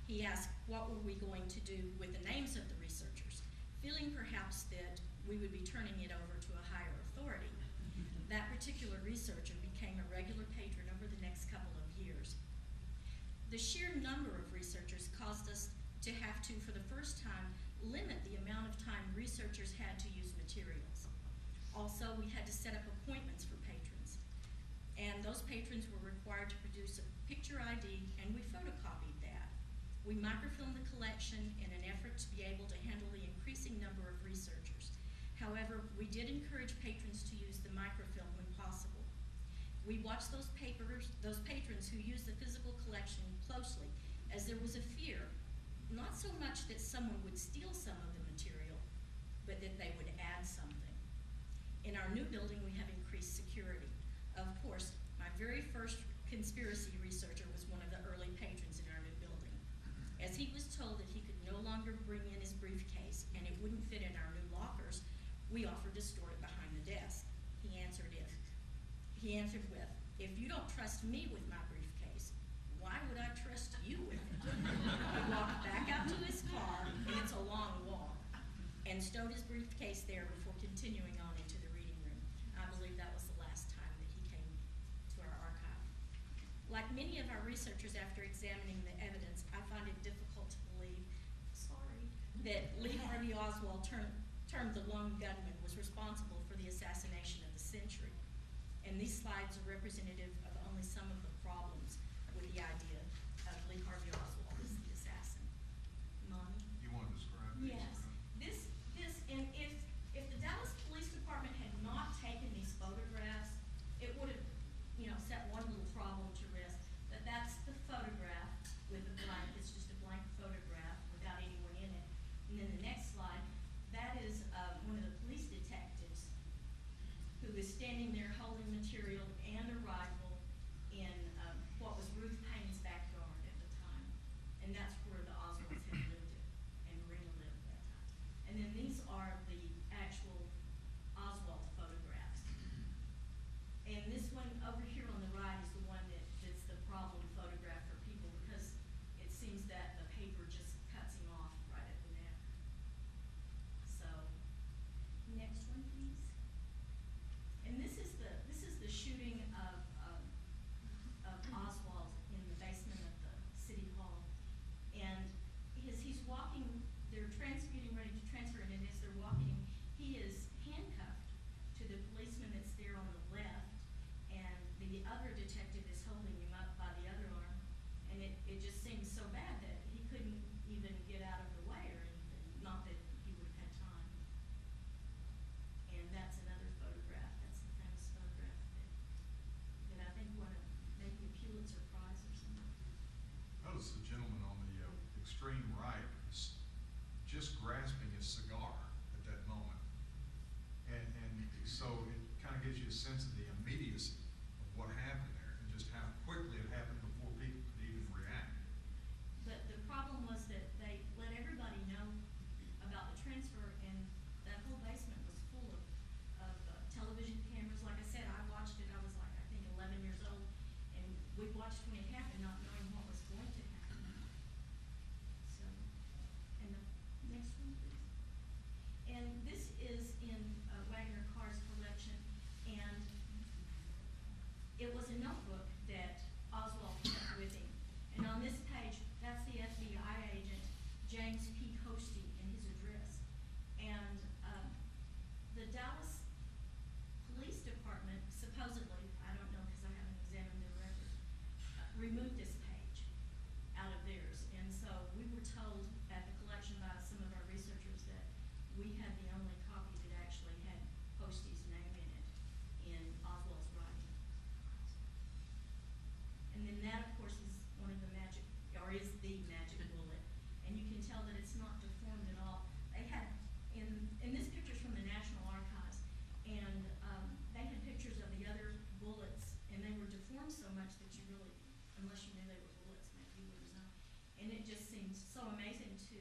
He asked what were we going to do with the names of the researchers, feeling perhaps that we would be turning it over to a higher authority. That particular researcher became a regular patron over the next couple of years. The sheer number of researchers caused us to have to, for the first time, limit the amount of time researchers had to use materials. Also, we had to set up appointments for patrons, and those patrons were required to produce a picture ID, and we photocopied that. We microfilmed the collection in an effort to be able to handle the increasing number of researchers. However, we did encourage patrons to use the microfilm when possible. We watched those patrons who used the physical collection much that someone would steal some of the material, but that they would add something. In our new building, we have increased security. Of course, my very first conspiracy researcher was one of the early patrons in our new building. As he was told that he could no longer bring in his briefcase and it wouldn't fit in our new lockers, we offered to store it behind the desk. He answered with, "If you don't trust me with my briefcase, why would I trust you with it?" He walked back out to his car, and it's a long walk, and stowed his briefcase there before continuing on into the reading room. I believe that was the last time that he came to our archive. Like many of our researchers, after examining the evidence, I find it difficult to believe, that Lee Harvey Oswald, termed the lone gunman, was responsible for the assassination of the century. And these slides are representative of only some of the problems with the idea of Lee Harvey Oswald as the assassin. Monty? You want to describe these? Yes. And if the Dallas Police Department had not taken these photographs, it would have, set one little problem to rest. But that's the photograph with the blank. It's just a blank photograph without anyone in it. And then the next slide, that is one of the police detectives who is standing there holding material and a rifle in what was Ruth Payne's backyard at the time. And that's where the Oswalds had lived and Marina lived at that time. And then these are the actual Oswald photographs. And this one over here on the right is the one that's the problem photograph for people, because it seems that the paper just cuts him off right at the neck. So, next one, please. And this is the shooting of Oswald in the basement of the city hall. And he's walking, they're getting ready to transfer him, and as they're walking him, he is handcuffed to the policeman that's there on the left, and the other detective is holding him up by the other arm. And it just seems so bad that he couldn't even get out of the way or anything, not that he would have had time. And that's another photograph. That's the famous photograph that I think won maybe a Pulitzer Prize or something. Notice the gentleman on the extreme right is just grasping his cigar at that moment. And so it kind of gives you a sense of the immediacy of what happened there and just how quickly it happened before people could even react. But the problem was that they let everybody know about the transfer, and that whole basement was full of television cameras. Like I said, I watched it. I was like, I think 11 years old, and we watched when it happened, not knowing what was going to happen. So, and the next one, please. And this is in Waggoner Carr's collection, and it was a notebook that Oswald kept with him. And on this page, that's the FBI agent, James P. Hosty, and his address. And the Dallas Police Department supposedly, I don't know because I haven't examined their record, removed this page out of theirs. And so we were told at the collection by some of our researchers that we had the only copy that actually had Hosty's name in it in Oswald's writing. And then that, of course, is one of the magic, or is the magic bullet. And you can tell that it's not deformed at all. They had, in this picture's from the National Archives, and they had pictures of the other bullets, and they were deformed so much that you really, unless you knew they were bullets, maybe you wouldn't know. And it just seems so amazing to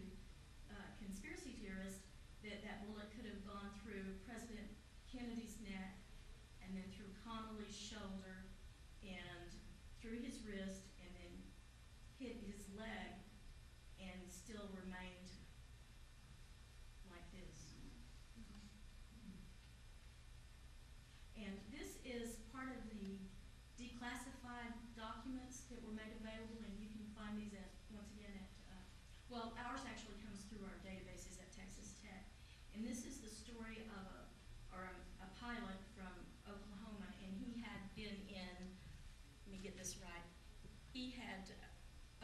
conspiracy theorists that that bullet could have gone through President Kennedy's neck, and then through Connolly's shoulder, and through his wrist, and then hit his leg, and still remained like this. And this is part of the declassified documents that were made available, and you can find these at, once again, at, well, ours actually comes through our databases at Texas Tech. And this is the story of a pilot from Oklahoma, and he had been in, let me get this right, he had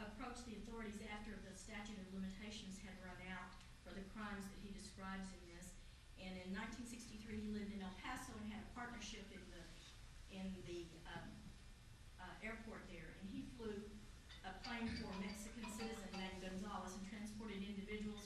approached the authorities after the statute of limitations had run out for the crimes that he describes in this. And in 1963, he lived in El Paso and had a partnership in the airport there. And he flew a plane for a Mexican citizen named Gonzalez and transported individuals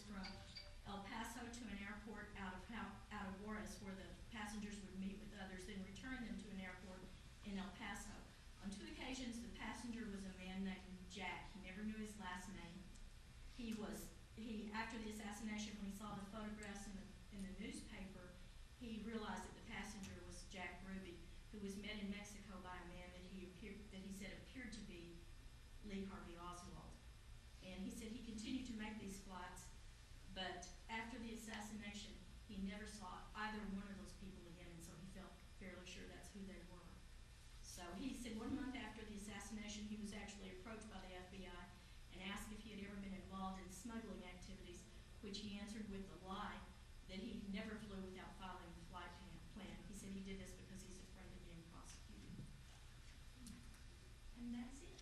after the assassination, when he saw the photographs in the newspaper, he realized that the passenger was Jack Ruby, who was met in Mexico by a man that he said appeared to be Lee Harvey Oswald. And he said he continued to make these flights, but after the assassination, he never saw either one of those people again, and so he felt fairly sure that's who they were. So he said 1 month after the assassination, he was actually approached by the FBI and asked if he had ever been involved in smuggling activities, which he answered with the lie that he never flew without filing the flight plan. He said he did this because he's afraid of being prosecuted. And that's it.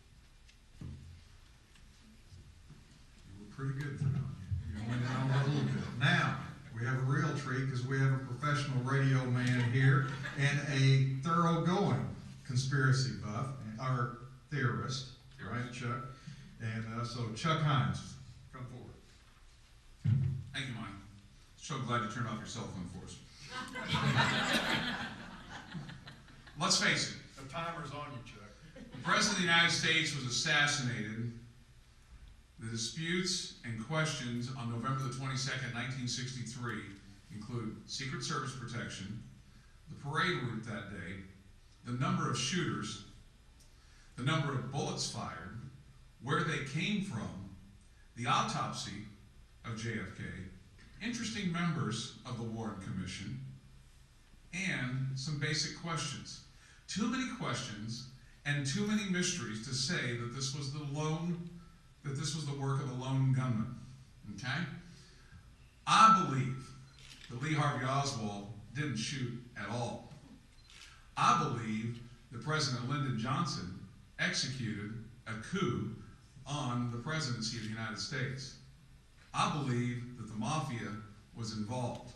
You were pretty good for that. You went down a little bit. Now, we have a real treat because we have a professional radio man here and a thoroughgoing conspiracy buff, or theorist, right, Chuck? And so Chuck Hines, come forward. Thank you, Mike. So glad you turned off your cell phone for us. Let's face it, The timer's on you, Chuck. the President of the United States was assassinated. The disputes and questions on November the 22nd, 1963 include Secret Service protection, the parade route that day, the number of shooters, the number of bullets fired, where they came from, the autopsy of JFK, interesting members of the Warren Commission, and some basic questions. Too many questions and too many mysteries to say that this was the work of a lone gunman. Okay? I believe that Lee Harvey Oswald didn't shoot at all. I believe that President Lyndon Johnson executed a coup on the presidency of the United States. I believe that the mafia was involved.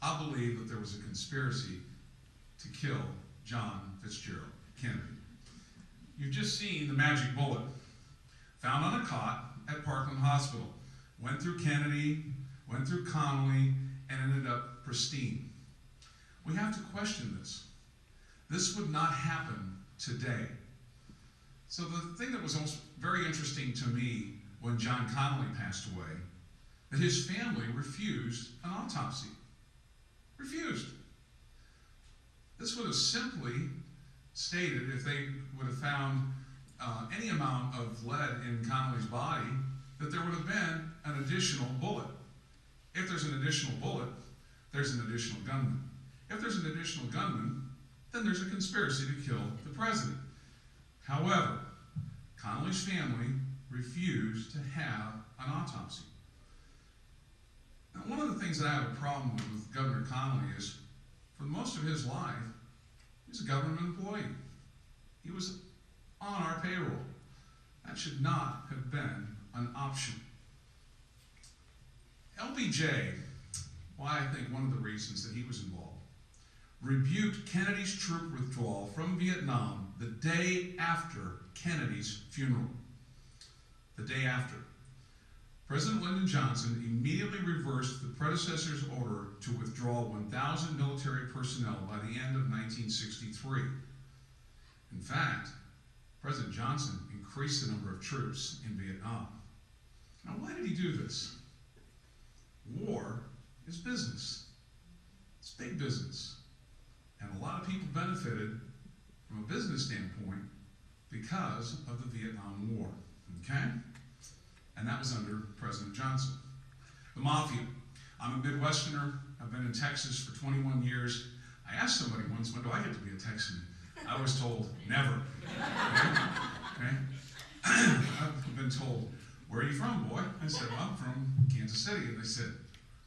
I believe that there was a conspiracy to kill John Fitzgerald Kennedy. You've just seen the magic bullet found on a cot at Parkland Hospital. Went through Kennedy, went through Connolly, and ended up pristine. We have to question this. This would not happen today. So the thing that was also very interesting to me when John Connolly passed away, that his family refused an autopsy. Refused. This would have simply stated, if they would have found any amount of lead in Connolly's body, that there would have been an additional bullet. If there's an additional bullet, there's an additional gunman. If there's an additional gunman, then there's a conspiracy to kill the president. However, Connolly's family refused to have an autopsy. Now, one of the things that I have a problem with Governor Connolly is, for most of his life, he was a government employee. He was on our payroll. That should not have been an option. LBJ, why I think one of the reasons that he was involved, rebuked Kennedy's troop withdrawal from Vietnam the day after Kennedy's funeral. The day after. President Lyndon Johnson immediately reversed the predecessor's order to withdraw 1,000 military personnel by the end of 1963. In fact, President Johnson increased the number of troops in Vietnam. Now, why did he do this? War is business. It's big business. And a lot of people benefited from a business standpoint because of the Vietnam War. Okay? And that was under President Johnson. The mafia. I'm a Midwesterner. I've been in Texas for 21 years. I asked somebody once, when do I get to be a Texan? I was told, never. Okay? I've been told, where are you from, boy? I said, well, I'm from Kansas City. And they said,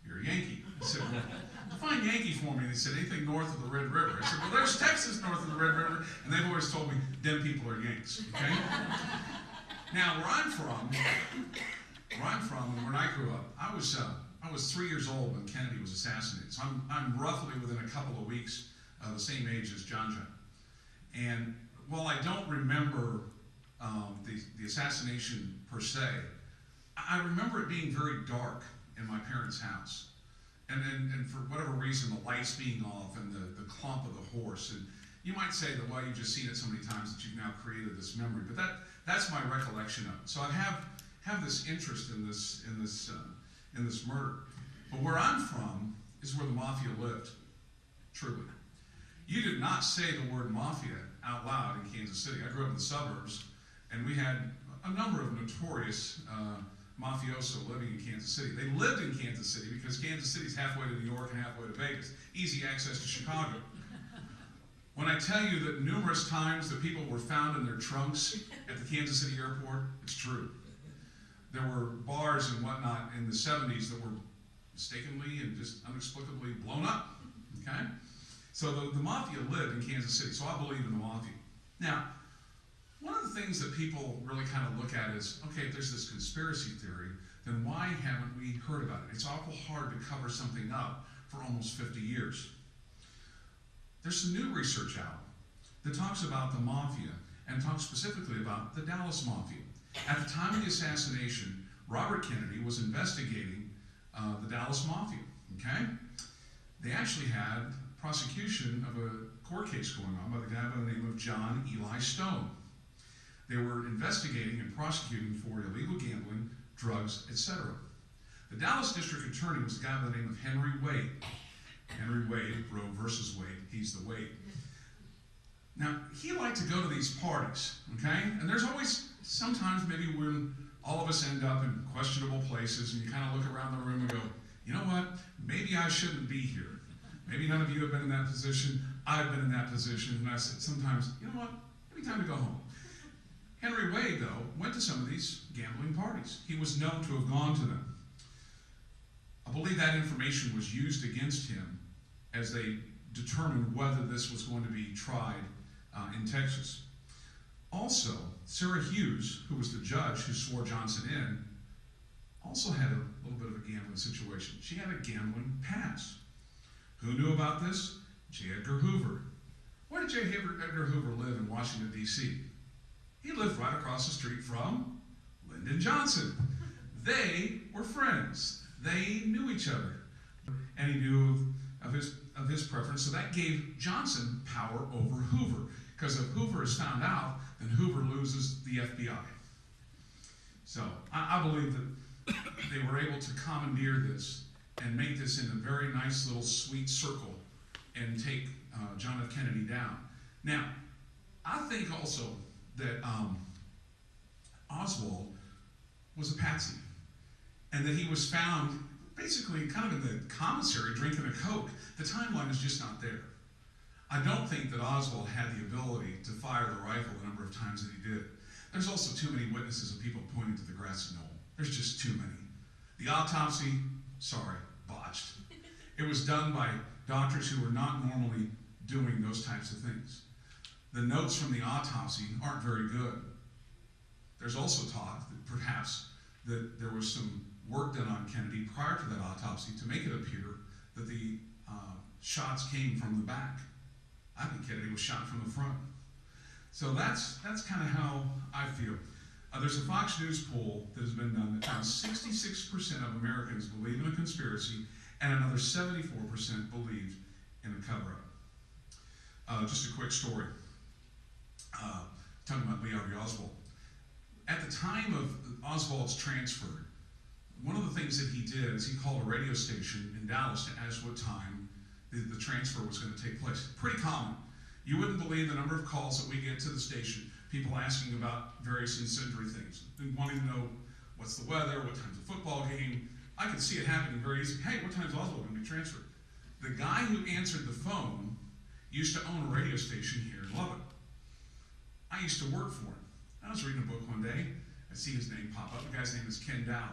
you're a Yankee. I said, well, define Yankee for me. They said, anything north of the Red River. I said, well, there's Texas north of the Red River. And they've always told me, them people are Yanks. Okay? Now, where I'm from, and when I grew up, I was 3 years old when Kennedy was assassinated. So I'm roughly within a couple of weeks the same age as John. And while I don't remember the assassination per se, I remember it being very dark in my parents' house. And for whatever reason, the lights being off and the clump of the horse. And you might say that, well, you've just seen it so many times that you've now created this memory. But that's my recollection of it. So I have have this interest in this murder. But where I'm from is where the mafia lived, truly. You did not say the word mafia out loud in Kansas City. I grew up in the suburbs, and we had a number of notorious mafioso living in Kansas City. They lived in Kansas City because Kansas City's halfway to New York and halfway to Vegas. Easy access to Chicago. When I tell you that numerous times that people were found in their trunks at the Kansas City airport, it's true. There were bars and whatnot in the 70s that were mistakenly and just inexplicably blown up, okay? So the mafia lived in Kansas City, so I believe in the mafia. Now, one of the things that people really kind of look at is, okay, if there's this conspiracy theory, then why haven't we heard about it? It's awful hard to cover something up for almost 50 years. There's some new research out that talks about the mafia and talks specifically about the Dallas Mafia. At the time of the assassination, Robert Kennedy was investigating the Dallas Mafia, okay? They actually had prosecution of a court case going on by the guy by the name of John Eli Stone. They were investigating and prosecuting for illegal gambling, drugs, etc. The Dallas District Attorney was a guy by the name of Henry Wade. Henry Wade, Roe versus Wade, he's the Wade. Now, he liked to go to these parties, okay? And there's always, sometimes maybe when all of us end up in questionable places and you kind of look around the room and go, you know what, maybe I shouldn't be here. Maybe none of you have been in that position. I've been in that position. And I said sometimes, you know what, maybe time to go home. Henry Wade, though, went to some of these gambling parties. He was known to have gone to them. I believe that information was used against him as they determined whether this was going to be tried in Texas. Also, Sarah Hughes, who was the judge who swore Johnson in, also had a little bit of a gambling situation. She had a gambling past. Who knew about this? J. Edgar Hoover. Where did J. Edgar Hoover live in Washington, D.C.? He lived right across the street from Lyndon Johnson. They were friends. They knew each other. And he knew of his preference, so that gave Johnson power over Hoover. Because if Hoover is found out, then Hoover loses the FBI. So I believe that they were able to commandeer this and make this in a very nice little sweet circle and take John F. Kennedy down. Now, I think also that Oswald was a patsy, and that he was found basically kind of in the commissary drinking a Coke. The timeline is just not there. I don't think that Oswald had the ability to fire the rifle the number of times that he did. There's also too many witnesses of people pointing to the grassy knoll. There's just too many. The autopsy, sorry, botched. It was done by doctors who were not normally doing those types of things. The notes from the autopsy aren't very good. There's also talk that perhaps that there was some work done on Kennedy prior to that autopsy to make it appear that the shots came from the back. I think Kennedy was shot from the front. So that's kind of how I feel. There's a Fox News poll that has been done that found 66% of Americans believe in a conspiracy, and another 74% believed in a cover-up. Just a quick story. Talking about Lee Harvey Oswald. At the time of Oswald's transfer, one of the things that he did is he called a radio station in Dallas to ask what time the transfer was going to take place. Pretty common. You wouldn't believe the number of calls that we get to the station, people asking about various and sundry things, wanting to know what's the weather, what time's the football game. I could see it happening very easily. Hey, what time's Oswald going to be transferred? The guy who answered the phone used to own a radio station here in Lubbock. I used to work for him. I was reading a book one day. I see his name pop up. The guy's name is Ken Dow.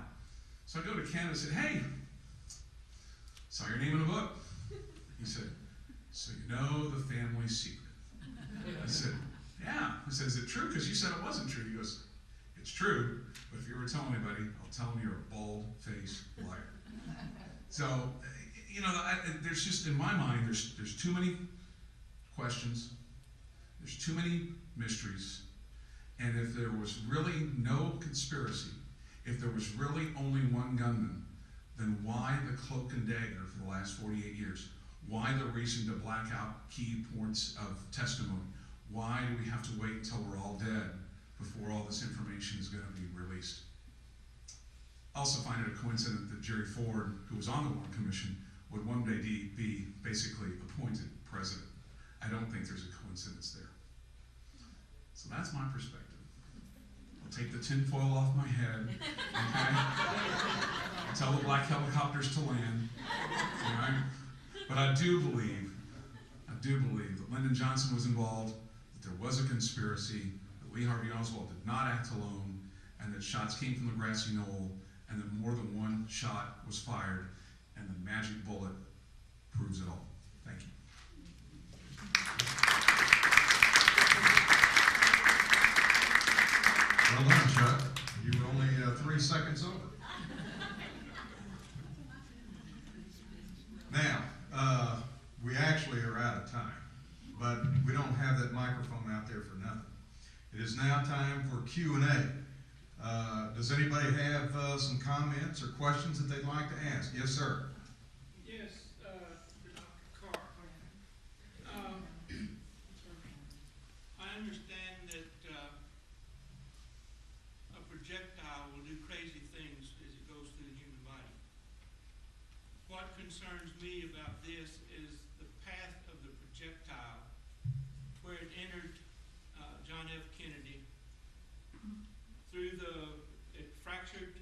So I go to Ken and I said, hey, saw your name in a book. He said, so you know the family secret. I said, yeah. I said, is it true? Because you said it wasn't true. He goes, it's true, but if you ever tell anybody, I'll tell them you're a bald-faced liar. So, you know, there's just, in my mind, there's too many questions. There's too many mysteries. And if there was really no conspiracy, if there was really only one gunman, then why the cloak and dagger for the last 48 years? Why the reason to black out key points of testimony? Why do we have to wait until we're all dead before all this information is going to be released? also find it a coincidence that Jerry Ford, who was on the Warren Commission, would one day be basically appointed president. I don't think there's a coincidence there. So that's my perspective. I'll take the tinfoil off my head, okay? I'll tell the black helicopters to land, all right? But I do believe that Lyndon Johnson was involved, that there was a conspiracy, that Lee Harvey Oswald did not act alone, and that shots came from the grassy knoll, and that more than one shot was fired, and the magic bullet proves it all. Thank you. Well done, Chuck. You were only 3 seconds over. Now, we actually are out of time, but we don't have that microphone out there for nothing. It is now time for Q&A. Does anybody have some comments or questions that they'd like to ask? Yes, sir. Yes, Dr. Carr. I understand that a projectile will do crazy things as it goes through the human body. What concerns me about this is the path of the projectile, where it entered John F. Kennedy through it fractured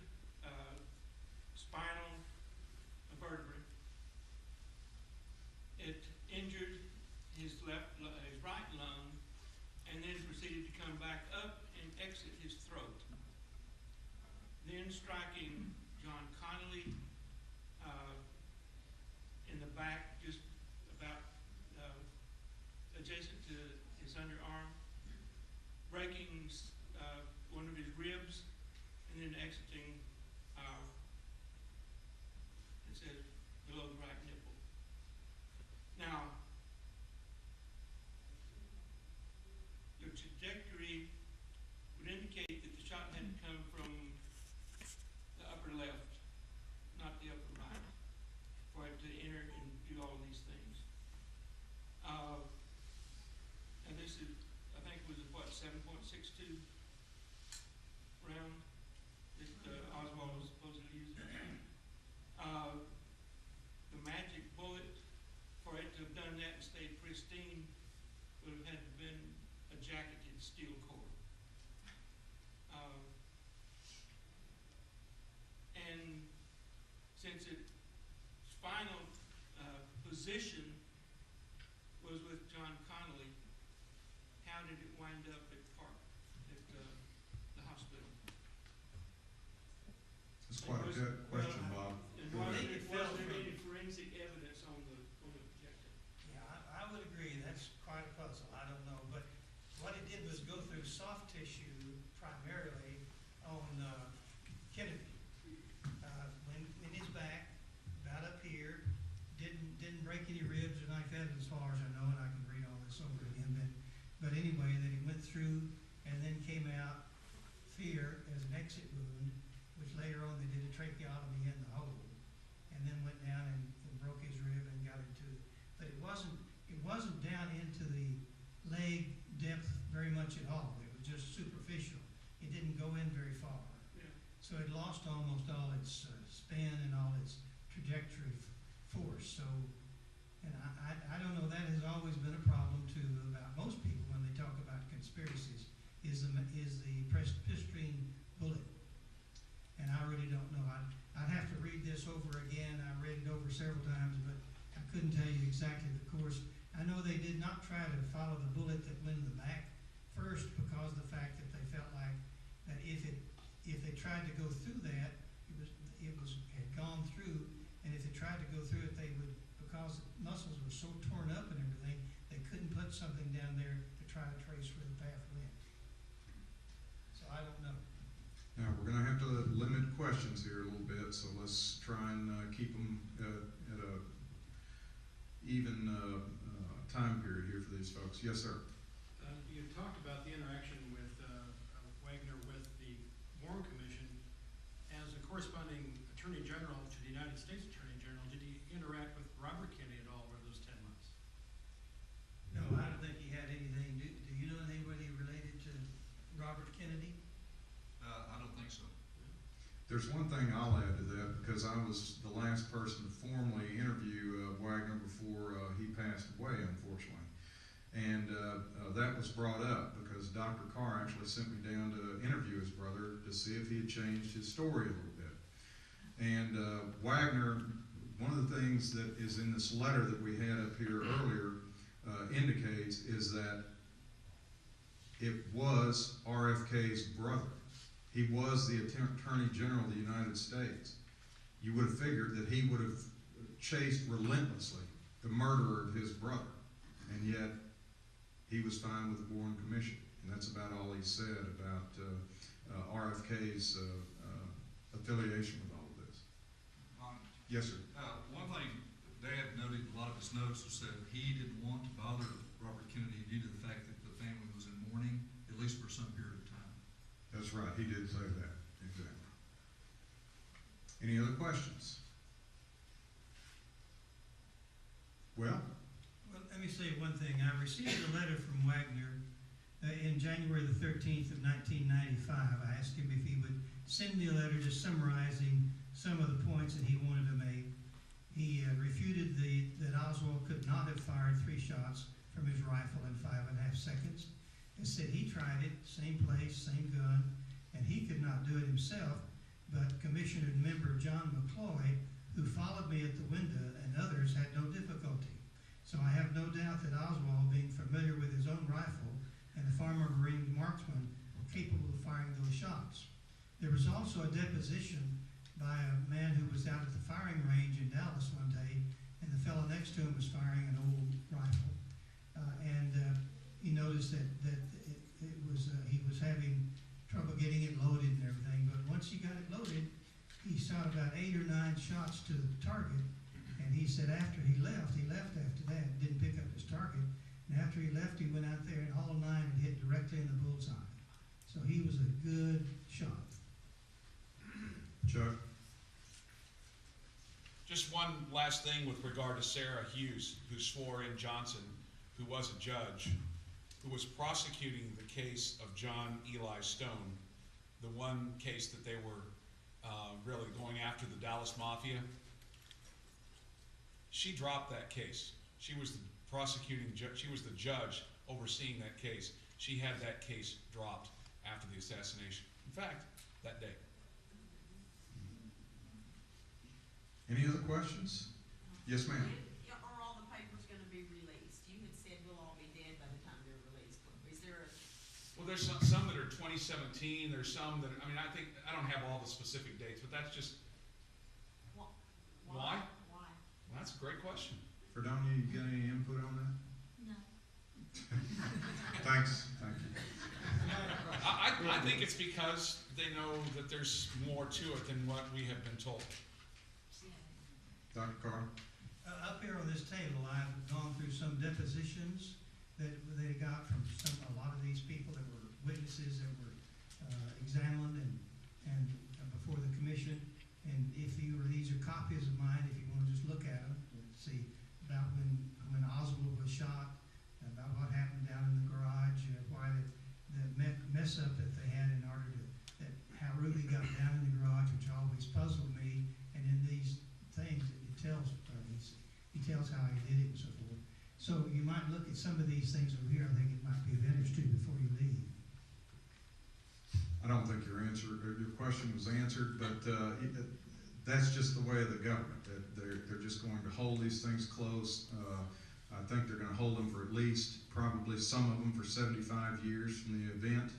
spinal vertebrae. It injured his right lung, and then proceeded to come back up and exit his throat. Then striking John Connolly in the back, just about adjacent to his underarm, breaking one of his ribs, and then exiting, it says, below the right nipple. Now, the trajectory would indicate that the shot had to come from the upper left, not the upper right, for it to enter and do all of these things. And this is, I think it was what, 7.62 round that Oswald was supposedly using. The magic bullet, for it to have done that and stayed pristine, would have had to have been a jacketed steel core. And since its final position was with John Connolly, how did it wind up at the hospital? That's quite a good question, Bob. And was there any forensic evidence on the projectile? Yeah, I would agree, that's quite a puzzle, I don't know, but what it did was go through soft tissue primarily on Kennedy. When in his back, about up here, didn't break any ribs or like that as far as I know, and I can read all this over again, but anyway, that he went through and then came out fear as an exit wound, which later on they did a tracheotomy in the hole, and then went down and broke his rib and got into it. But it wasn't down into the leg depth very much at all. It was just superficial. It didn't go in very far. Yeah. So it lost almost all its spin and all its trajectory force. So, and I don't know, that has always been a problem too about most people when they talk about conspiracies, is the pistrine bullet. And I really don't know. I'd have to read this over again. I read it over several times, but I couldn't tell you exactly the course. I know they did not try to follow the bullet that went in the back first, because of the fact that they felt like that if they tried to go through that, had gone through, and if they tried to go through it, they would, because the muscles were so torn up and everything, they couldn't put something down there to try to trace where the path went. So I don't know. Now, we're going to have to limit questions here a little bit, so let's try and keep them at a even time period here for these folks. Yes, sir. You talked about the interaction with Waggoner with the Warren Commission. As a corresponding Attorney General to the United States Attorney General, did he interact with Robert Kennedy at all over those 10 months? No, I don't think he had anything. Do you know anybody related to Robert Kennedy? I don't think so. There's one thing I'll add to that, because I was the last person to formally interview Waggoner before he passed away, unfortunately. And that was brought up because Dr. Carr actually sent me down to interview his brother to see if he had changed his story a little bit. And Waggoner, one of the things that is in this letter that we had up here earlier indicates is that it was RFK's brother. He was the Attorney General of the United States. You would have figured that he would have chased relentlessly the murderer of his brother, and yet he was fine with the Warren Commission. And that's about all he said about RFK's affiliation with all of this. Yes, sir. One thing Dad noted in a lot of his notes was that he didn't want to bother Robert Kennedy due to the fact that the family was in mourning, at least for some period of time. That's right. He did say that. Exactly. Any other questions? Well, Well, let me say one thing. I received a letter from Waggoner in January the 13th of 1995. I asked him if he would send me a letter just summarizing some of the points that he wanted to make. He refuted that Oswald could not have fired 3 shots from his rifle in 5.5 seconds. He said he tried it, same place, same gun, and he could not do it himself, but Commissioner member John McCloy, who followed me at the window, and others had no difficulty. So I have no doubt that Oswald, being familiar with his own rifle and a former Marine marksman, were capable of firing those shots. There was also a deposition by a man who was out at the firing range in Dallas one day, and the fellow next to him was firing an old rifle. He noticed that he was having trouble getting it loaded and everything, but once he got it loaded, he shot about 8 or 9 shots to the target, and he said after he left after that, didn't pick up his target, and after he left, he went out there and all 9 had hit directly in the bullseye. So he was a good shot. Chuck? Just one last thing with regard to Sarah Hughes, who swore in Johnson, who was a judge, who was prosecuting the case of John Eli Stone, the one case that they were really going after the Dallas Mafia. She dropped that case. She was the prosecuting judge. She was the judge overseeing that case. She had that case dropped after the assassination. In fact, that day. Any other questions? Yes, ma'am. Are all the papers going to be released? You had said we'll all be dead by the time they're released. Is there a... Well, there's some that are 2017. There's some that, I mean, I think, I don't have all the specific dates, but that's just, Why? why? Why? Well, that's a great question. Fredonia, you got any input on that? No. Thanks. Thank you. I think it's because they know that there's more to it than what we have been told. Dr. Carr? Up here on this table, I've gone through some depositions that they got from a lot of these people that were witnesses that were examined and before the commission. And these are copies of mine, if you want to just look at them, see about when Oswald was shot, about what happened down in the garage, why the mess up that they had in order to, how Ruby got down in the garage, which always puzzled me. And in these things, he tells how he did it and so forth. So you might look at some of these things over here. I think it might be of interest to you before you leave. I don't think your question was answered, but that's just the way of the government. That they're just going to hold these things close. I think they're going to hold them for at least, probably some of them for 75 years from the event,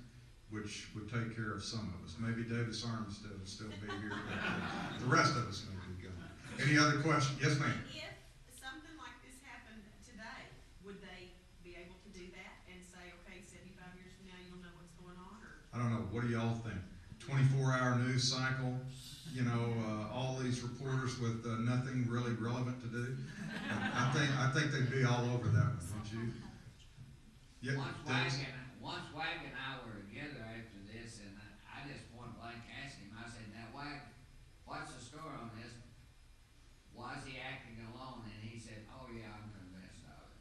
which would take care of some of us. Maybe Davis Armistead will still be here, but the rest of us may be gone. Any other questions? Yes, ma'am. If something like this happened today, would they be able to do that and say, okay, 75 years from now, you'll know what's going on? Or I don't know. What do y'all think? 24-hour news cycle, all these reporters with nothing really relevant to do. I think they'd be all over that one, don't you? Yeah, Once Wag and I were together after this, and I just point blank asked him, I said, now Wag, what's the story on this? Was he acting alone? And he said, oh yeah, I'm convinced of it.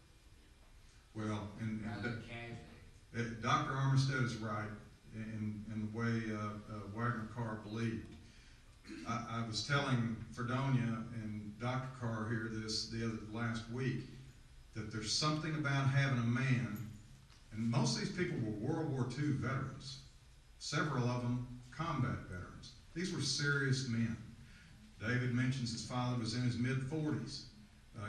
Well, Rather casually. Dr. Armistead is right in the way Waggoner Carr believed. I was telling Fredonia and Dr. Carr here last week, that there's something about having a man, and most of these people were World War II veterans, several of them combat veterans. These were serious men. David mentions his father was in his mid-40s.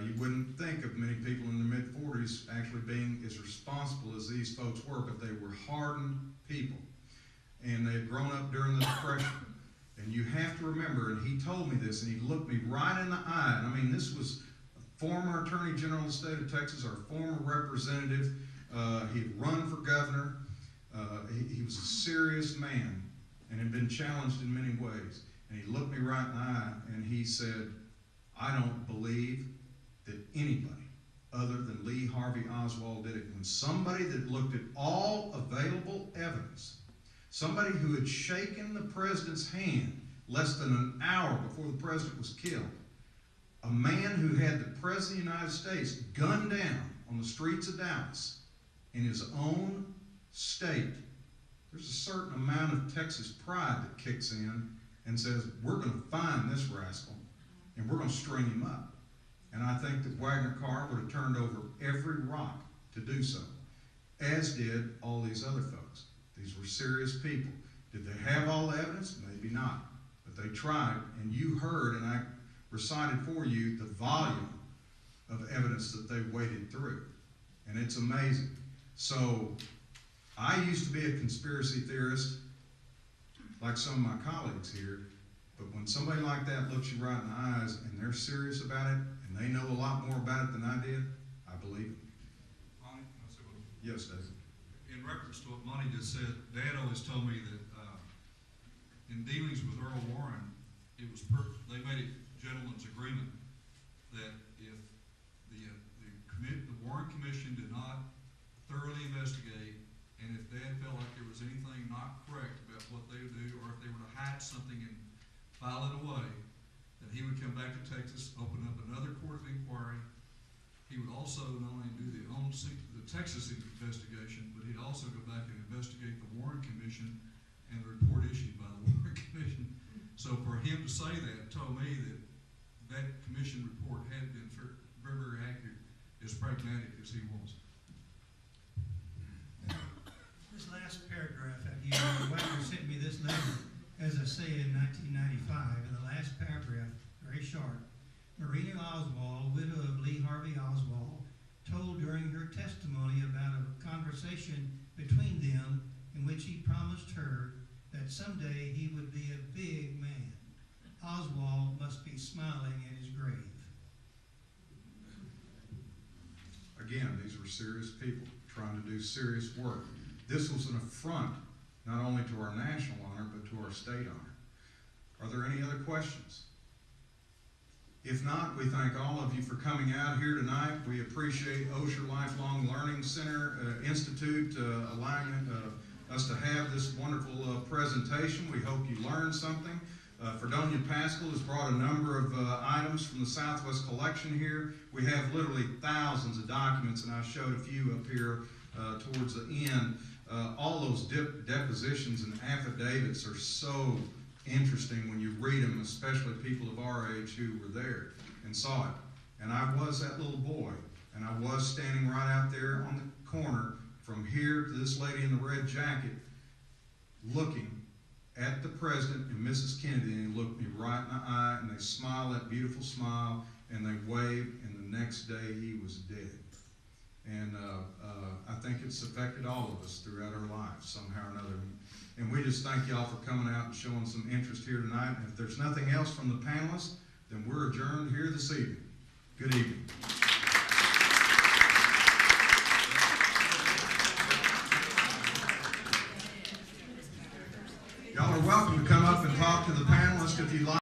You wouldn't think of many people in their mid-40s actually being as responsible as these folks were, but they were hardened people. And they had grown up during the Depression. And you have to remember, and he told me this, and he looked me right in the eye, and I mean, this was a former Attorney General of the state of Texas, our former representative. He had run for governor. He was a serious man and had been challenged in many ways. And he looked me right in the eye, and he said, I don't believe that anybody other than Lee Harvey Oswald did it. When somebody that looked at all available evidence, somebody who had shaken the president's hand less than an hour before the president was killed, a man who had the president of the United States gunned down on the streets of Dallas in his own state, there's a certain amount of Texas pride that kicks in and says, we're going to find this rascal and we're going to string him up. And I think that Waggoner Carr would have turned over every rock to do so, as did all these other folks. These were serious people. Did they have all the evidence? Maybe not. But they tried, and you heard, and I recited for you, the volume of evidence that they waded through. And it's amazing. So, I used to be a conspiracy theorist, like some of my colleagues here, but when somebody like that looks you right in the eyes, and they're serious about it, and they know a lot more about it than I did, I believe it. Monty, can I say one? Yes, David. In reference to what Monty just said, Dad always told me that in dealings with Earl Warren, they made a gentleman's agreement that if the Warren Commission did not thoroughly investigate, and if Dad felt like there was anything not correct about what they would do, or if they were to hide something and file it away, that he would come back to Texas, open up another court of inquiry. He would also not only do the Texas investigation, but he'd also go back and investigate the Warren Commission and the report issued by the Warren Commission. So for him to say that told me that that commission report had been very, very accurate, as pragmatic as he was. This last paragraph out here, Waggoner sent me this letter, as I say, in 1995, in the last paragraph, very short. Marina Oswald, widow of Lee Harvey Oswald, told during her testimony about a conversation between them in which he promised her that someday he would be a big man. Oswald must be smiling at his grave. Again, these were serious people trying to do serious work. This was an affront not only to our national honor, but to our state honor. Are there any other questions? If not, we thank all of you for coming out here tonight. We appreciate Osher Lifelong Learning Center Institute allowing us to have this wonderful presentation. We hope you learned something. Fredonia Pascal has brought a number of items from the Southwest Collection here. We have literally thousands of documents, and I showed a few up here towards the end. All those depositions and affidavits are so interesting when you read them, especially people of our age who were there and saw it. And I was that little boy, and I was standing right out there on the corner from here to this lady in the red jacket looking at the president and Mrs. Kennedy, and he looked me right in the eye, and they smiled that beautiful smile, and they waved, and the next day he was dead. And I think it's affected all of us throughout our lives somehow or another. And we just thank y'all for coming out and showing some interest here tonight. And if there's nothing else from the panelists, then we're adjourned here this evening. Good evening. Y'all are welcome to come up and talk to the panelists if you like.